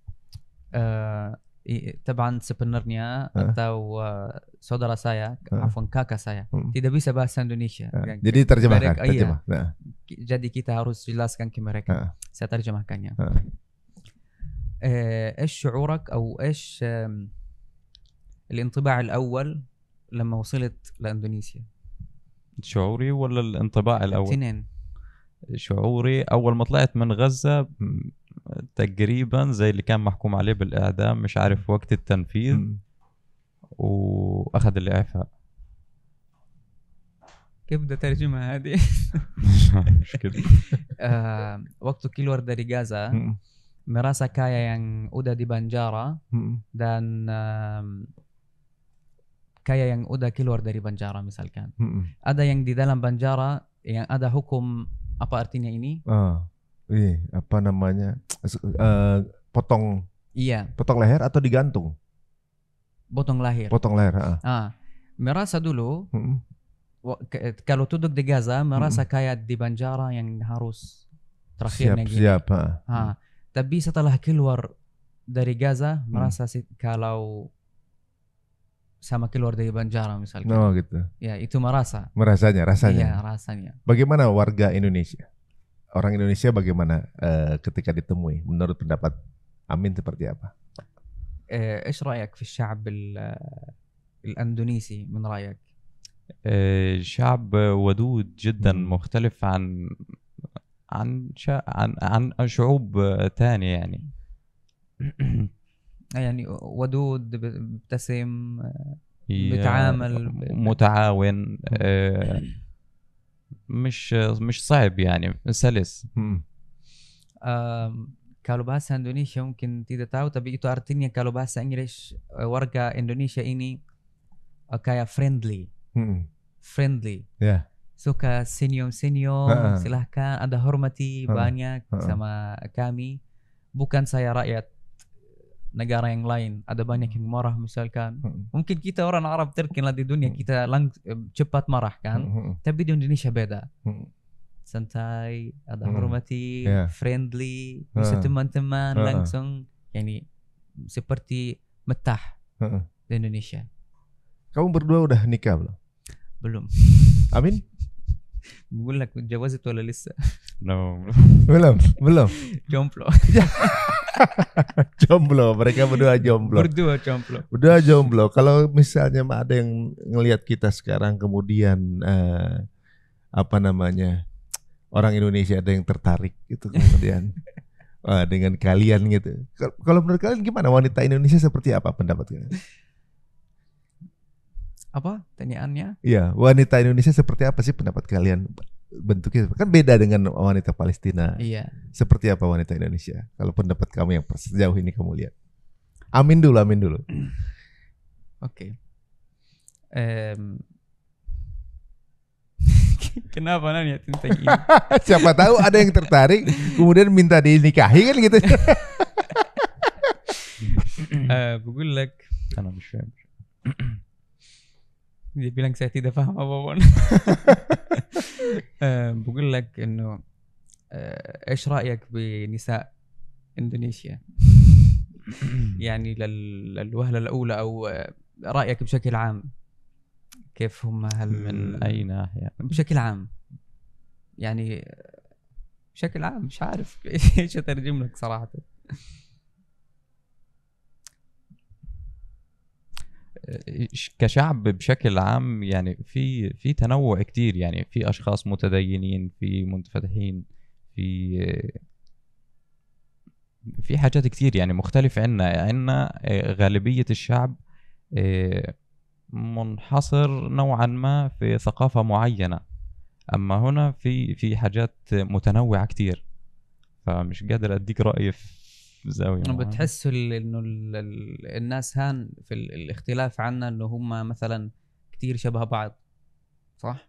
طبعا sebenarnya atau saudara saya, afwan kakak saya, tidak bisa bahasa Indonesia. Jadi terjemahkan. Iya. Jadi kita harus jelaskan ke mereka. Saya terjemahkannya. إيش شعورك أو إيش الانطباع الأول لما وصلت لإندونيسيا؟ شعوري ولا الانطباع الأول؟ الاثنين. شعوري أول ما طلعت من غزة تقريبا زي اللي كان محكوم عليه بالإعدام، مش عارف وقت التنفيذ وأخذ الإعفاء. كيف بدي ترجمها هذه؟ مش كده. waktu keluar dari Gaza merasa kayak yang udah di Banjara dan kayak yang udah keluar dari Banjara misalkan. Ada yang di dalam Banjara yang ada hukum, apa artinya ini? Apa namanya? Potong. Iya. Potong leher atau digantung? potong lahir. Potong lahir. Merasa dulu kalau duduk di Gaza merasa kayak di Banjara yang harus terakhirnya gini. Siap. Tapi setelah keluar dari Gaza merasa kalau sama keluar dari Banjara misalnya. Oh gitu. Ya itu rasanya. Iya, rasanya. Bagaimana warga Indonesia? Orang Indonesia bagaimana ketika ditemui? Menurut pendapat Amin seperti apa? ايش رايك في الشعب الاندونيسي من رايك؟ شعب ودود جدا مختلف عن شعوب تانية يعني. يعني ودود بيبتسم بيتعامل متعاون مش صعب يعني سلس. Kalau bahasa Indonesia mungkin tidak tahu, tapi itu artinya kalau bahasa Inggris warga Indonesia ini kayak friendly. Suka senyum-senyum, silahkan, ada hormati banyak sama kami. Bukan saya rakyat negara yang lain, ada banyak yang marah misalkan. Mungkin kita orang Arab terkenal di dunia kita cepat marah kan, tapi di Indonesia beda. Santai, ada hormati, friendly, bisa teman-teman langsung, yani seperti metah di Indonesia. Kamu berdua udah nikah belum? Belum. Amin? بقول لك اتجوزت ولا لسه؟ No. belum. Jomblo, mereka berdua jomblo. Berdua jomblo. Kalau misalnya ada yang ngelihat kita sekarang kemudian orang Indonesia ada yang tertarik gitu kemudian dengan kalian gitu. Kalau menurut kalian gimana, wanita Indonesia seperti apa pendapat kalian? Apa pertanyaannya? Iya, wanita Indonesia seperti apa sih pendapat kalian? Bentuknya kan beda dengan wanita Palestina. Iya. Seperti apa wanita Indonesia? Kalau pendapat kamu yang sejauh ini kamu lihat. Amin dulu. Oke. Kenapa nanya tentang ini? Siapa tahu ada yang tertarik kemudian minta dinikahi kan gitu. بقول لك أنا مش فاهم. dia bilang saya tidak paham apa-apa. بقول لك إنه إيش رأيك بنساء إندونيسيا؟ يعني للوهلة الأولى أو رأيك بشكل عام كيف هم؟ هل من أي ناحية؟ بشكل عام يعني بشكل عام مش عارف ايش اترجم لك صراحة. كشعب بشكل عام يعني في تنوع كتير، يعني في أشخاص متدينين، في منفتحين، في حاجات كتير يعني مختلف. عنا غالبية الشعب منحصر نوعا ما في ثقافة معينة، أما هنا في حاجات متنوعة كتير، فمش قادر أديك رأي في زاوية معينة. بتحسوا إنه الناس هان في الاختلاف عنا إنه هم مثلا كتير شبه بعض، صح؟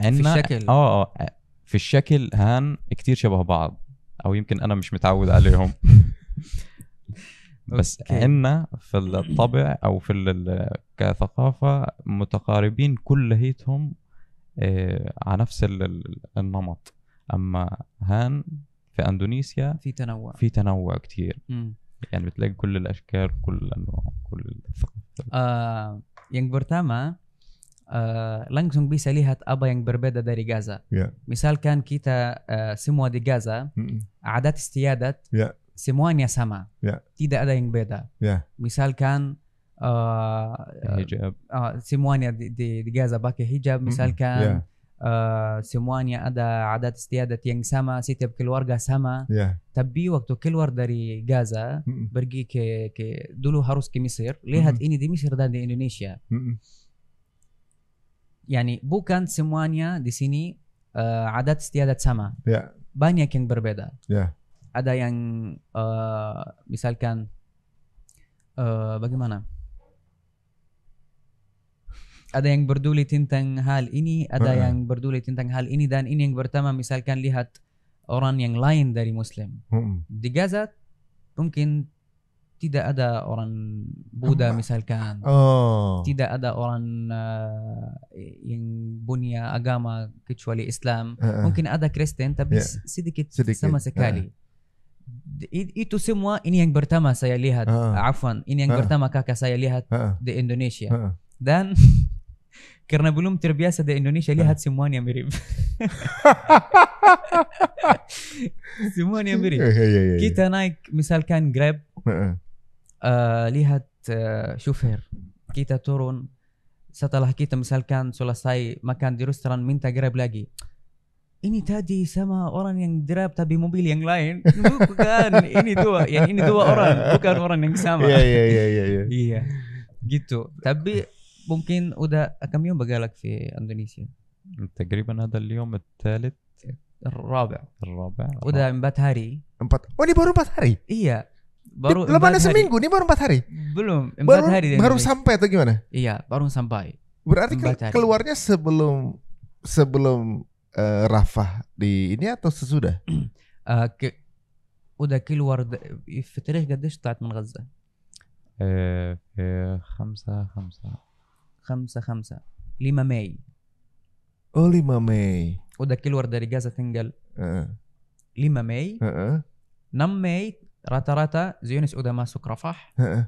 في الشكل في الشكل هان كتير شبه بعض، أو يمكن أنا مش متعود عليهم. بس عنا في الطبع أو في كثقافة متقاربين كلهم على نفس النمط، أما هان في أندونيسيا في تنوع كتير. يعني بتلاقي كل الأشكال، كل الأنواع، كل الثقافات. yang pertama langsung bisa lihat apa yang berbeda dari Gaza. Misalkan kita semua di Gaza, adat istiadat semuanya sama, tidak ada yang beda. Misalkan hijab, semuanya di Gaza pakai hijab, misalkan semuanya ada adat istiadat yang sama, setiap keluarga sama. Tapi waktu keluar dari Gaza, pergi ke dulu harus ke Mesir, lihat ini di Mesir dan di Indonesia. Yani bukan semuanya di sini adat istiadat sama. Banyak yang berbeda. Ada yang misalkan bagaimana? Ada yang peduli tentang hal ini, ada yang peduli tentang hal ini, dan ini yang pertama misalkan lihat orang yang lain dari Muslim. Di Gaza mungkin tidak ada orang Buddha misalkan. Tidak ada orang yang punya agama kecuali Islam. Mungkin ada Kristen tapi sedikit sama sekali. Itu semua ini yang pertama saya lihat. Ini yang pertama kakak saya lihat di Indonesia. Dan karena belum terbiasa di Indonesia, lihat semuanya mirip. Semuanya mirip. Kita naik misalkan Grab, lihat chauffeur. Kita turun, setelah kita misalkan selesai makan di restoran, minta Grab lagi. Ini tadi sama orang yang Grab tapi mobil yang lain. Bukan, ini dua orang, bukan orang yang sama. Iya. Gitu. Tapi ممكن وده كم يوم بقالك في اندونيسيا؟ تقريبا هذا اليوم الثالث الرابع وده empat hari. Ini baru 4 hari? Iya, baru lebaran seminggu, ini baru 4 hari? Belum, 4 hari baru sampai atau gimana? Iya, baru sampai. Berarti keluarnya sebelum Rafah di ini atau sesudah? udah keluar في تاريخ قديش طلعت من غزة؟ في 5 Mei. Oh 5 Mei. Udah keluar dari Gaza tinggal 5 Mei. 6 Mei rata-rata Zionis udah masuk Rafah.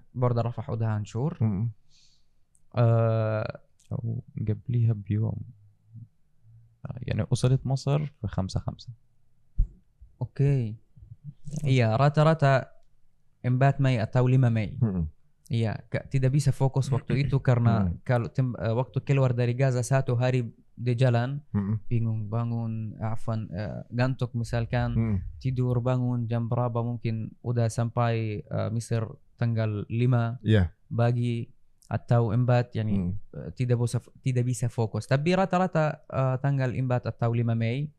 Border Rafah udah hancur. قبليها بيوم يعني وصلت مصر في 5. Oke. Iya, rata-rata 4 Mei atau 5 Mei. Iya, tidak bisa fokus waktu itu karena kalau waktu keluar dari Gaza 1 hari di jalan, bingung bangun, gantuk misalkan, tidur bangun jam berapa, mungkin udah sampai Mesir tanggal 5 pagi atau 4, yani tidak bisa fokus. Tapi rata-rata tanggal 4 atau 5 Mei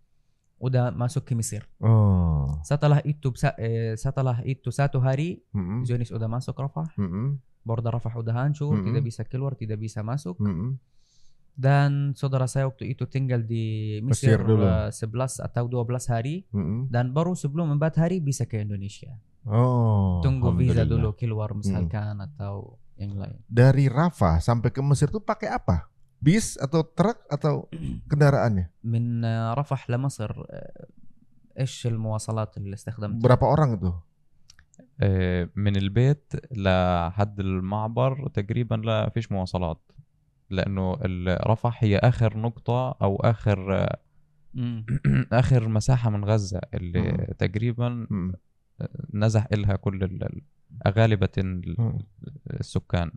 udah masuk ke Mesir. Setelah itu 1 hari Zionis udah masuk Rafah. Border Rafah udah hancur, tidak bisa keluar, tidak bisa masuk. Dan saudara saya waktu itu tinggal di Mesir 11 atau 12 hari. Dan baru sebelum 4 hari bisa ke Indonesia. Tunggu visa dulu keluar misalkan atau yang lain. Dari Rafah sampai ke Mesir tuh pakai apa? Bis atau truk atau kendaraannya? من رفح لمصر ايش المواصلات اللي استخدمتها؟ Berapa orang itu? من البيت لحد المعبر تقريبا لا فيش مواصلات لأنه رفح هي آخر نقطة أو آخر مساحة من غزة اللي تقريبا نزح إلها كل غالبة السكان.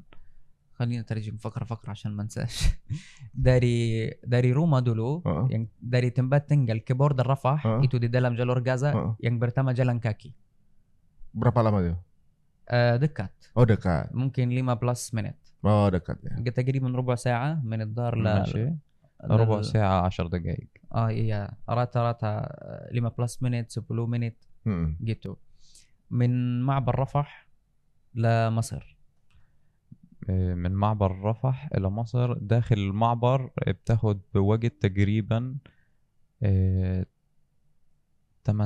خلينا نترجم فقرة عشان ما انساش. dari rumah dulu yang dari tempat tinggal ke border Rafah itu di dalam jalur Gaza yang pertama jalan kaki. Berapa lama itu? dekat. Oh dekat. Mungkin 15 menit. Oh dekat ya. تقريبا ربع ساعة من الدار ربع ساعة 10 دقائق. iya, rata-rata 15 menit 10 menit gitu. من معبر رفح لمصر. من معبر رفح إلى مصر داخل المعبر بتاخد بوقت تقريبا 8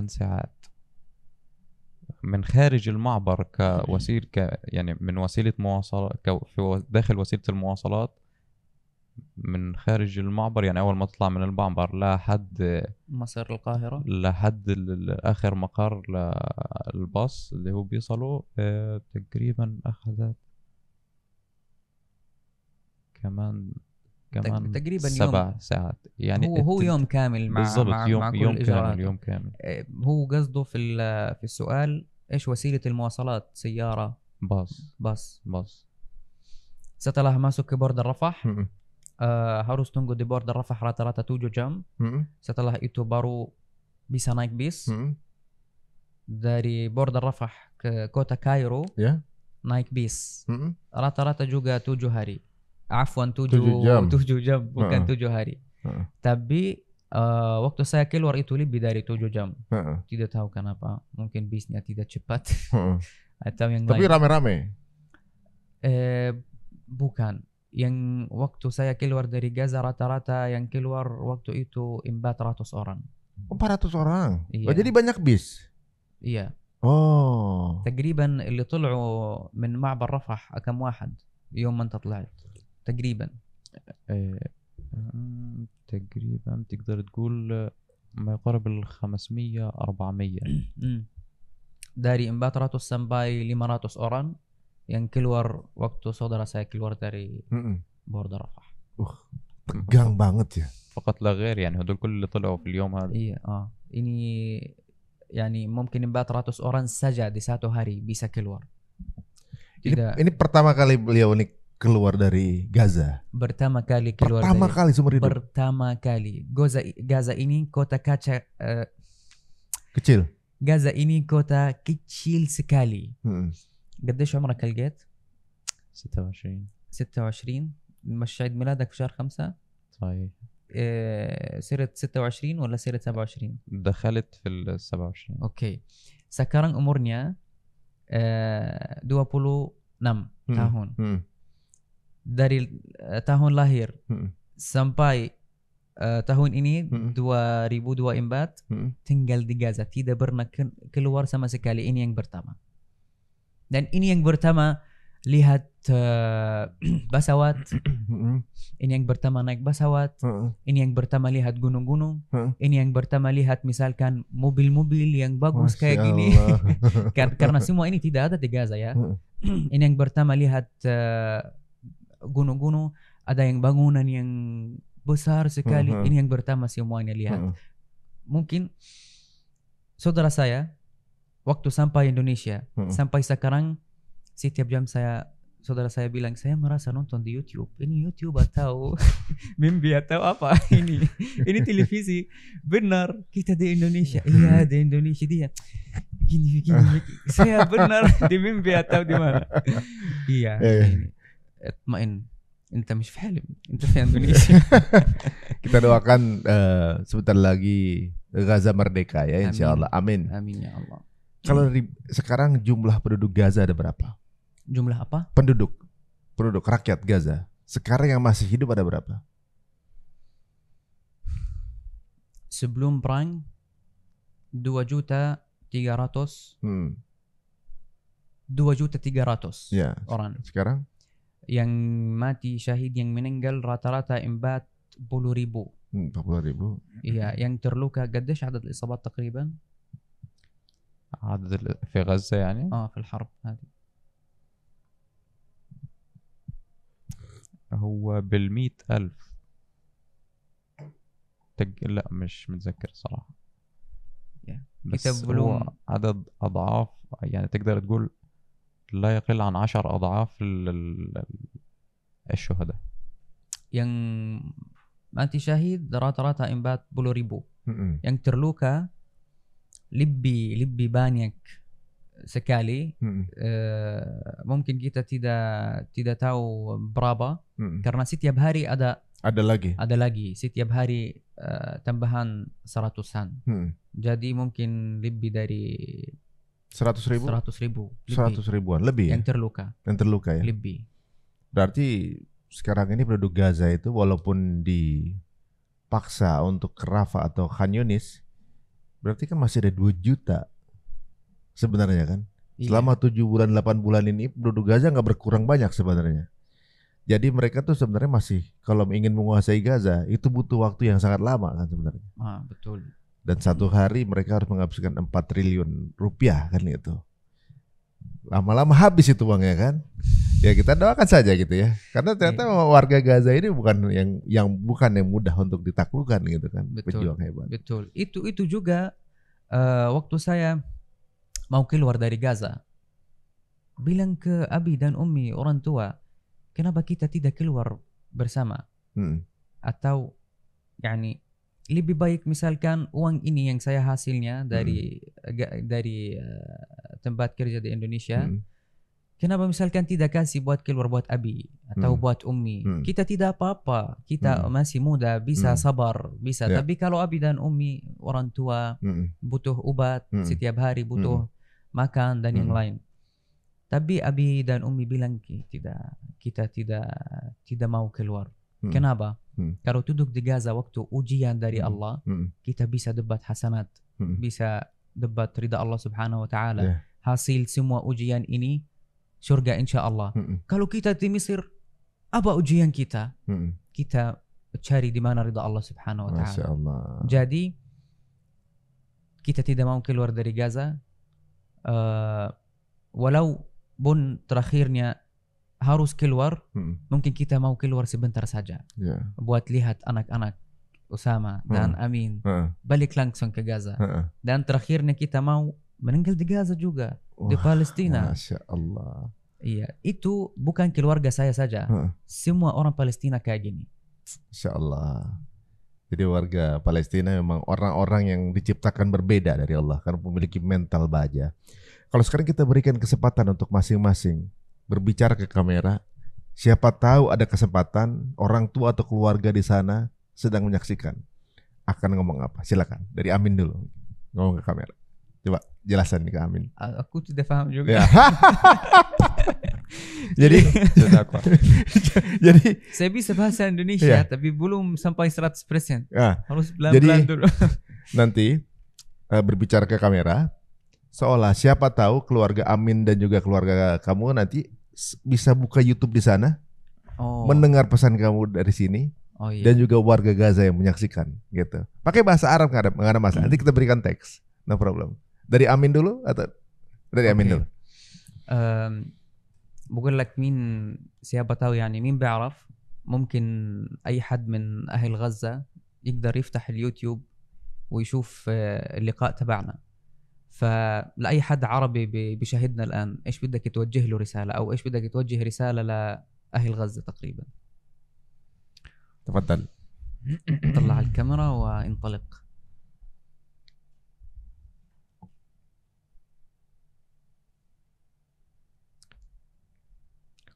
ساعات. من خارج المعبر يعني من وسيلة مواصلات داخل وسيلة المواصلات من خارج المعبر، يعني أول ما تطلع من المعبر لحد مصر القاهرة لحد آخر مقر للباص اللي هو بيصلوا تقريبا أخذت كمان تقريبا 7 ساعات. يعني هو يوم كامل مع بالضبط مع كل يوم كامل. هو قصده في السؤال ايش وسيلة المواصلات؟ سيارة، باص. setelah masuk ke border Rafah harus tunggu di border Rafah rata-rata 7 jam. Setelah itu baru bisa naik bis dari border Rafah ke kota Kairo. Naik bis rata-rata juga 7 hari. Afwan 7 jam bukan 7 hari. Tapi waktu saya keluar itu lebih dari 7 jam. Tidak tahu kenapa, mungkin bisnya tidak cepat atau yang lain. Tapi rame-rame? Bukan. Yang waktu saya keluar dari Gaza rata-rata yang keluar waktu itu 400 orang. 400 orang? Iya. Oh, jadi banyak bis? Iya. تقريبا اللي طلعوا من معبر رفح كم واحد يوم ما انت طلعت تقريبا؟ تقريبا تقدر تقول ما يقارب 500 400. Dari 400 sampai 500 orang yang keluar waktu saudara saya keluar dari border Rafah. Tegang banget ya. فقط لا غير يعني هذول كل اللي طلعوا في اليوم هذا. Iya, ini yani mungkin 400 orang saja di satu hari bisa keluar. Ini pertama kali beliau ini keluar dari Gaza. Pertama kali keluar kali seumur hidup. Pertama kali. Gaza ini kota kaca kecil. Gaza ini kota kecil sekali. قديش عمرك الجيت؟ 26. 26. مش عيد ميلادك في شهر 5؟ صحيح. صرت 26 ولا صرت 27؟ دخلت في ال 27. Oke. Sekarang umurnya 26 tahun. Dari tahun lahir sampai tahun ini 2024 tinggal di Gaza, tidak pernah keluar sama sekali. Ini yang pertama. Dan ini yang pertama lihat pesawat. Ini yang pertama naik pesawat. Ini yang pertama lihat gunung-gunung. Ini yang pertama lihat misalkan mobil-mobil yang bagus kayak gini. Karena semua ini tidak ada di Gaza ya. Ini yang pertama lihat gunung-gunung, ada yang bangunan yang besar sekali. Ini yang pertama semuanya lihat. Mungkin saudara saya waktu sampai Indonesia sampai sekarang setiap jam saudara saya bilang saya merasa nonton di YouTube. Ini YouTube atau mimpi atau apa ini? Ini televisi. Benar kita di Indonesia. Iya di Indonesia dia. Gini. Saya benar di mimpi atau di mana? Iya. Main. Ente مش في حلم, ente في Indonesia. Kita doakan sebentar lagi Gaza merdeka ya, insyaallah. Amin. Amin ya Allah. Kalau sekarang jumlah penduduk Gaza ada berapa? Jumlah apa? Penduduk rakyat Gaza sekarang yang masih hidup ada berapa? Sebelum perang 2.300.000. 2.300.000 ya, orang. Sekarang yang mati syahid yang meninggal rata-rata 40,000. 40,000. iya, yang terluka قديش عدد الإصابات تقريبا؟ عدد في غزة يعني؟ في الحرب هذه هو بال100,000. لا مش متذكر صراحة. بس هو عدد أضعاف يعني تقدر تقول لا يقل عن 10 أضعاف الشهداء. Yang mati syahid rata-rata 40,000. Yang terluka lebih banyak sekali. Mungkin kita tidak tahu berapa karena setiap hari ada lagi setiap hari tambahan 100-an. Jadi mungkin lebih dari 100,000 100,000-an lebih yang terluka ya. Lebih. Berarti sekarang ini penduduk Gaza itu walaupun dipaksa untuk ke Rafah atau Khan Yunis, berarti kan masih ada 2 juta sebenarnya kan. Selama 7 bulan 8 bulan ini penduduk Gaza nggak berkurang banyak sebenarnya. Jadi mereka tuh sebenarnya masih kalau ingin menguasai Gaza itu butuh waktu yang sangat lama kan sebenarnya. Betul. Dan satu hari mereka harus menghabiskan 4 triliun rupiah kan itu. Lama-lama habis itu uangnya kan. Ya kita doakan saja gitu ya. Karena ternyata warga Gaza ini bukan yang mudah untuk ditaklukkan gitu kan. Pejuang hebat. Betul. Itu juga waktu saya mau keluar dari Gaza, bilang ke Abi dan Ummi orang tua, kenapa kita tidak keluar bersama? Atau yani lebih baik misalkan uang ini yang saya hasilnya dari tempat kerja di Indonesia, kenapa misalkan tidak kasih buat keluar buat Abi atau buat Ummi? Kita tidak apa-apa, kita masih muda, bisa sabar, bisa. Tapi kalau Abi dan Ummi orang tua butuh obat setiap hari, butuh makan dan yang lain. Tapi Abi dan Ummi bilang kita tidak mau keluar. Kenapa? Kalau duduk di Gaza waktu ujian dari Allah, kita bisa dapat hasanat, debat ridha Allah Subhanahu wa taala. Hasil semua ujian ini surga insyaallah. Kalau kita di Mesir, apa ujian kita? Kita cari di mana ridha Allah Subhanahu wa taala. Jadi kita tidak mau keluar dari Gaza, walau pun terakhirnya harus keluar, mungkin kita mau keluar sebentar saja, buat lihat anak-anak Usama dan Amin balik langsung ke Gaza. Dan terakhirnya kita mau meninggal di Gaza juga, di Palestina. Masya Allah. Iya, itu bukan keluarga saya saja, semua orang Palestina kayak gini. Masya Allah. Jadi warga Palestina memang orang-orang yang diciptakan berbeda dari Allah karena memiliki mental baja. Kalau sekarang kita berikan kesempatan untuk masing-masing berbicara ke kamera, siapa tahu ada kesempatan orang tua atau keluarga di sana sedang menyaksikan. Akan ngomong apa? Silakan. Dari Amin dulu. Ngomong ke kamera. Coba jelasan nih ke Amin. Aku tidak paham juga. Ya. Jadi saya bisa bahasa Indonesia tapi belum sampai 100%. Harus pelan-pelan dulu. Nanti berbicara ke kamera seolah siapa tahu keluarga Amin dan juga keluarga kamu nanti bisa buka YouTube di sana, mendengar pesan kamu dari sini, dan juga warga Gaza yang menyaksikan gitu. Pakai bahasa Arab nggak ada masalah. Nanti kita berikan teks, no problem. Dari Amin dulu atau dari Amin dulu? بقول لك مين siapa tahu يعني مين بيعرف ممكن أي حد من أهل غزة يقدر يفتح اليوتيوب ويشوف اللقاء تبعنا. فلأي حد عربي بيشاهدنا الآن إيش بدك توجه له رسالة أو إيش بدك توجه رسالة لأهل غزة تقريبا. تفضل. طلع الكاميرا وانطلق.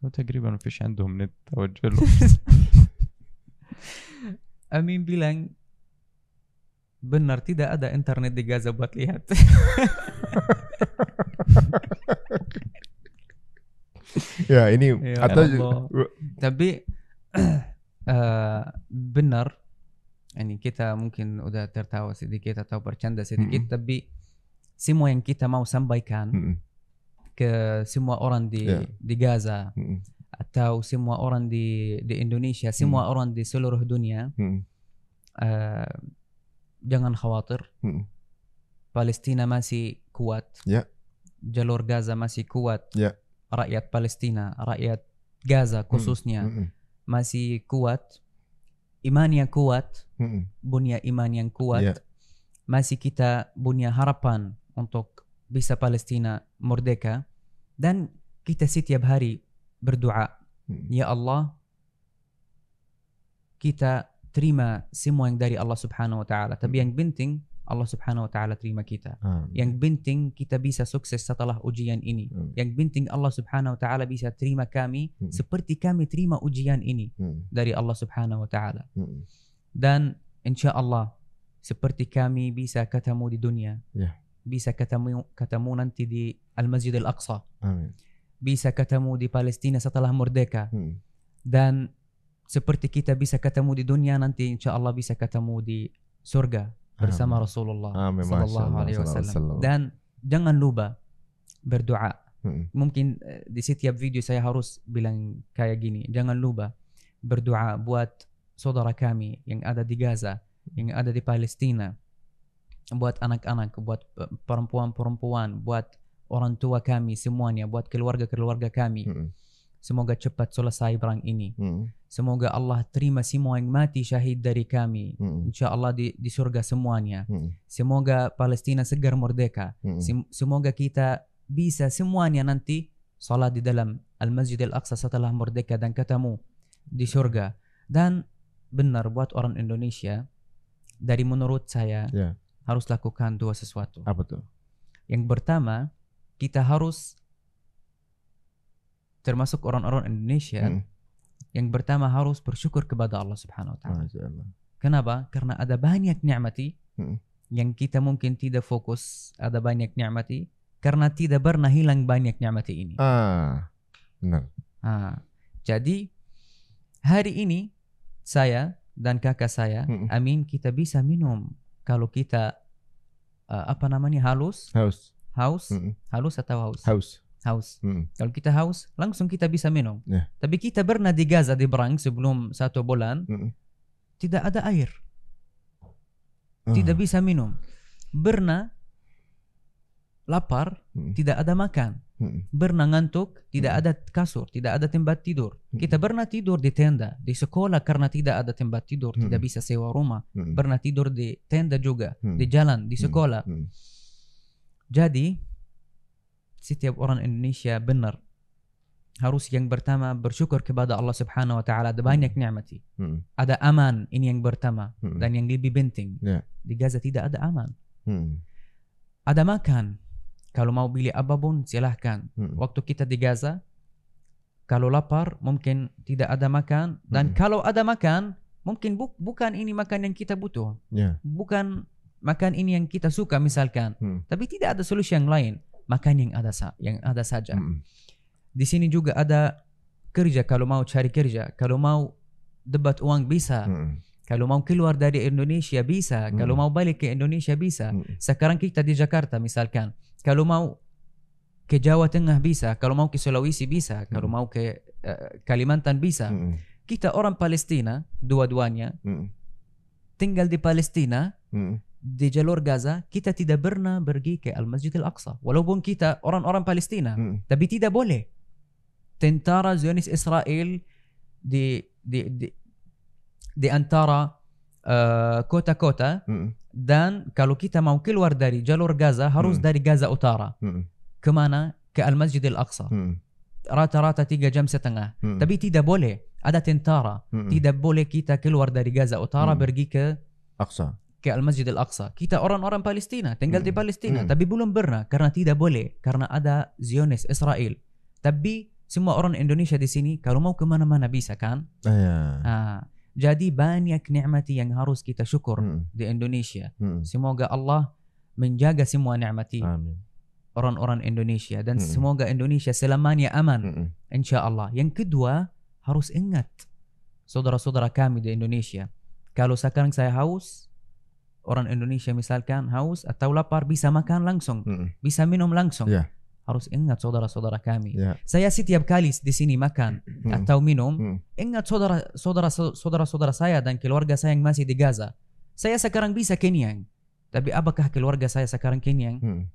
تقريبا ما فيش عندهم نت توجه له. Amin bilang benar tidak ada internet di Gaza buat lihat. Ya ini ya atau tapi benar ini kita mungkin udah tertawa sedikit atau bercanda sedikit, tapi semua yang kita mau sampaikan ke semua orang di Gaza atau semua orang di Indonesia, semua orang di seluruh dunia, jangan khawatir. Palestina masih kuat, jalur Gaza masih kuat, rakyat Palestina, rakyat Gaza khususnya masih kuat, iman yang kuat, punya iman yang kuat, masih kita punya harapan untuk bisa Palestina merdeka, dan kita setiap hari berdoa, ya Allah, kita terima semua yang dari Allah Subhanahu wa taala, tapi yang penting Allah Subhanahu wa taala terima kita. Yang penting kita bisa sukses setelah ujian ini. Yang penting Allah Subhanahu wa taala bisa terima kami seperti kami terima ujian ini dari Allah Subhanahu wa taala. Dan insyaallah seperti kami bisa ketemu di dunia. Bisa ketemu nanti di Al-Masjid Al-Aqsa. Bisa ketemu di Palestina setelah merdeka. Dan seperti kita bisa ketemu di dunia, nanti insyaallah bisa ketemu di surga bersama Rasulullah sallallahu alaihi wasallam. Dan jangan lupa berdoa. Mungkin di setiap video saya harus bilang kayak gini, jangan lupa berdoa buat saudara kami yang ada di Gaza, yang ada di Palestina, buat anak-anak, buat perempuan-perempuan, buat orang tua kami semuanya, buat keluarga-keluarga kami. Semoga cepat selesai perang ini. Semoga Allah terima semua yang mati syahid dari kami. InsyaAllah di surga semuanya. Semoga Palestina segar merdeka. Semoga kita bisa semuanya nanti salat di dalam Al-Masjid Al-Aqsa setelah merdeka dan ketemu di surga. Dan benar buat orang Indonesia, dari menurut saya harus lakukan dua sesuatu. Apa tuh? Yang pertama, kita harus termasuk orang-orang Indonesia, yang pertama harus bersyukur kepada Allah Subhanahu wa taala. Kenapa? Karena ada banyak nikmati yang kita mungkin tidak fokus, ada banyak nikmati karena tidak pernah hilang banyak nikmati ini. Benar. Jadi hari ini saya dan kakak saya, Amin, kita bisa minum kalau kita apa namanya, halus atau haus. Kalau kita haus langsung kita bisa minum. Tapi kita pernah di Gaza di Perang sebelum 1 bulan, tidak ada air, tidak bisa minum. Pernah lapar, tidak ada makan. Pernah ngantuk, tidak ada kasur, tidak ada tempat tidur. Kita pernah tidur di tenda. Di sekolah karena tidak ada tempat tidur, tidak bisa sewa rumah. Pernah tidur di tenda juga, di jalan, di sekolah. Jadi setiap orang Indonesia benar harus yang pertama bersyukur kepada Allah Subhanahu wa taala, ada banyak nikmati. Ada aman, ini yang pertama. Dan yang lebih penting, di Gaza tidak ada aman. Ada makan. Kalau mau beli apapun silahkan. Waktu kita di Gaza, kalau lapar mungkin tidak ada makan. Dan kalau ada makan, mungkin bukan ini makan yang kita butuh. Bukan makan ini yang kita suka misalkan. Tapi tidak ada solusi yang lain. Makan yang ada saja. Di sini juga ada kerja, kalau mau cari kerja. Kalau mau dapat uang bisa. Kalau mau keluar dari Indonesia bisa. Kalau mau balik ke Indonesia bisa. Sekarang kita di Jakarta misalkan. Kalau mau ke Jawa Tengah bisa. Kalau mau ke Sulawesi bisa. Kalau mau ke Kalimantan bisa. Kita orang Palestina, dua-duanya, tinggal di Palestina, di jalur Gaza, kita tidak pernah pergi ke Al-Masjid Al-Aqsa. Walaupun kita orang-orang Palestina. Tapi tidak boleh. Tentara Zionis Israel di antara kota-kota. Dan kalau kita mau keluar dari jalur Gaza, harus dari Gaza Utara. Kemana? Ke Al-Masjid Al-Aqsa. Rata-rata 3 jam setengah. Tapi tidak boleh. Ada tentara. Tidak boleh kita keluar dari Gaza Utara pergi ke Aqsa, ke Al-Masjid Al-Aqsa. Kita orang-orang Palestina, tinggal di Palestina. Tapi belum pernah. Karena tidak boleh. Karena ada Zionis Israel. Tapi semua orang Indonesia di sini, kalau mau kemana-mana bisa kan? Jadi banyak nikmati yang harus kita syukur di Indonesia. Semoga Allah menjaga semua nikmati orang-orang Indonesia. Dan semoga Indonesia selamanya aman. InsyaAllah. Yang kedua, harus ingat saudara-saudara kami di Indonesia. Kalau sekarang saya haus, orang Indonesia misalkan haus atau lapar, bisa makan langsung. Bisa minum langsung. Harus ingat saudara-saudara kami. Saya setiap kali di sini makan atau minum, ingat saudara-saudara saya dan keluarga saya yang masih di Gaza. Saya sekarang bisa kenyang, tapi apakah keluarga saya sekarang kenyang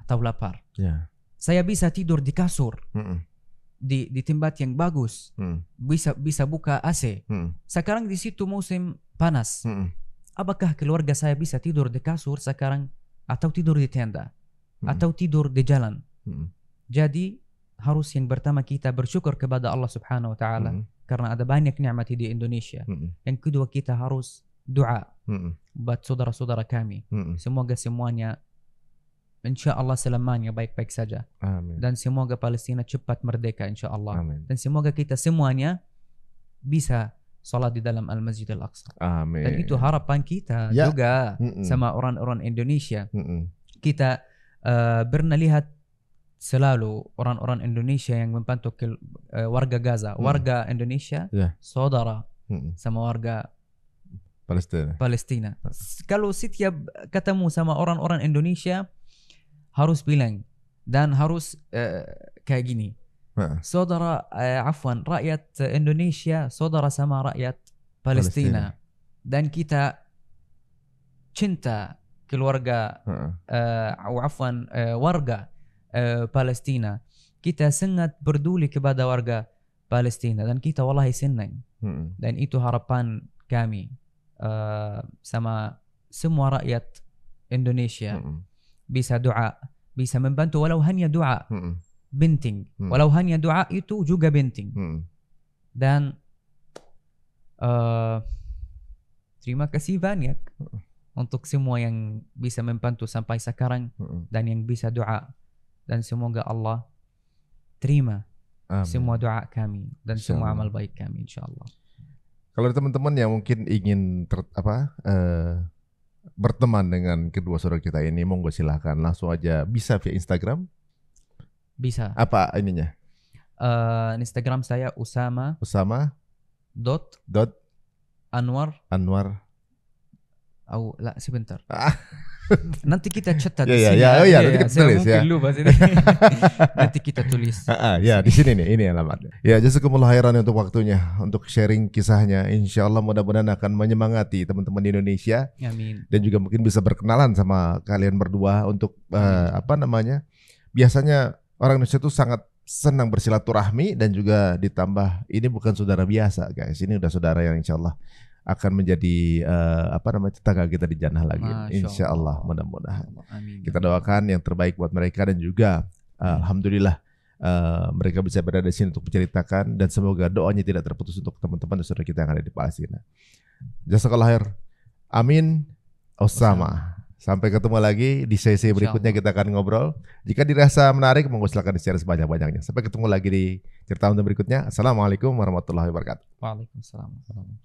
atau lapar? Saya bisa tidur di kasur, di tempat yang bagus, bisa buka AC. Sekarang di situ musim panas. Apakah keluarga saya bisa tidur di kasur sekarang atau tidur di tenda atau tidur di jalan? Jadi harus yang pertama kita bersyukur kepada Allah Subhanahu wa taala karena ada banyak nikmat di Indonesia. Yang kedua, kita harus doa buat saudara-saudara kami. Semoga semuanya insyaallah selamanya baik-baik saja. Dan semoga Palestina cepat merdeka insyaallah. Dan semoga kita semuanya bisa salat di dalam Al-Masjid Al-Aqsa. Dan itu harapan kita juga sama orang-orang Indonesia. Kita pernah lihat selalu orang-orang Indonesia yang membantu warga Gaza, warga Indonesia, saudara sama warga Palestina. Kalau setiap ketemu sama orang-orang Indonesia harus bilang dan harus kayak gini. Saudara, rakyat Indonesia saudara sama rakyat Palestina. Dan kita cinta keluarga warga Palestina. Kita sangat peduli kepada warga Palestina dan kita wallahi senang. Dan itu harapan kami sama semua rakyat Indonesia. Bisa doa, bisa membantu walau hanya doa. Penting. Walau hanya doa itu juga penting. Dan terima kasih banyak untuk semua yang bisa membantu sampai sekarang dan yang bisa doa. Dan semoga Allah terima semua doa kami dan semua amal baik kami insyaallah. Kalau teman-teman yang mungkin ingin berteman dengan kedua saudara kita ini, monggo silahkan langsung aja, bisa via Instagram. Bisa. Apa ininya? Instagram saya Usama. Usama. Anwar. lah sebentar. Nanti kita catat di Ya, sini. nanti kita saya tulis mungkin ya. lupa sini. Nanti kita tulis. Ya di sini nih, ini alamatnya. Ya, jazakumullah khairan untuk waktunya, untuk sharing kisahnya. Insya Allah mudah-mudahan akan menyemangati teman-teman di Indonesia. Amin. Dan juga mungkin bisa berkenalan sama kalian berdua untuk biasanya orang Indonesia itu sangat senang bersilaturahmi dan juga ditambah ini bukan saudara biasa guys, ini udah saudara yang insya Allah akan menjadi tetangga kita di jannah lagi, insya Allah mudah-mudahan. Kita doakan yang terbaik buat mereka dan juga alhamdulillah mereka bisa berada di sini untuk menceritakan dan semoga doanya tidak terputus untuk teman-teman dan saudara kita yang ada di Palestina. Jazakallah khair. Amin. Osama. Sampai ketemu lagi di sesi berikutnya, kita akan ngobrol. Jika dirasa menarik, monggo silakan di-share sebanyak-banyaknya. Sampai ketemu lagi di cerita untuk berikutnya. Assalamualaikum warahmatullahi wabarakatuh. Waalaikumsalam. Assalamualaikum.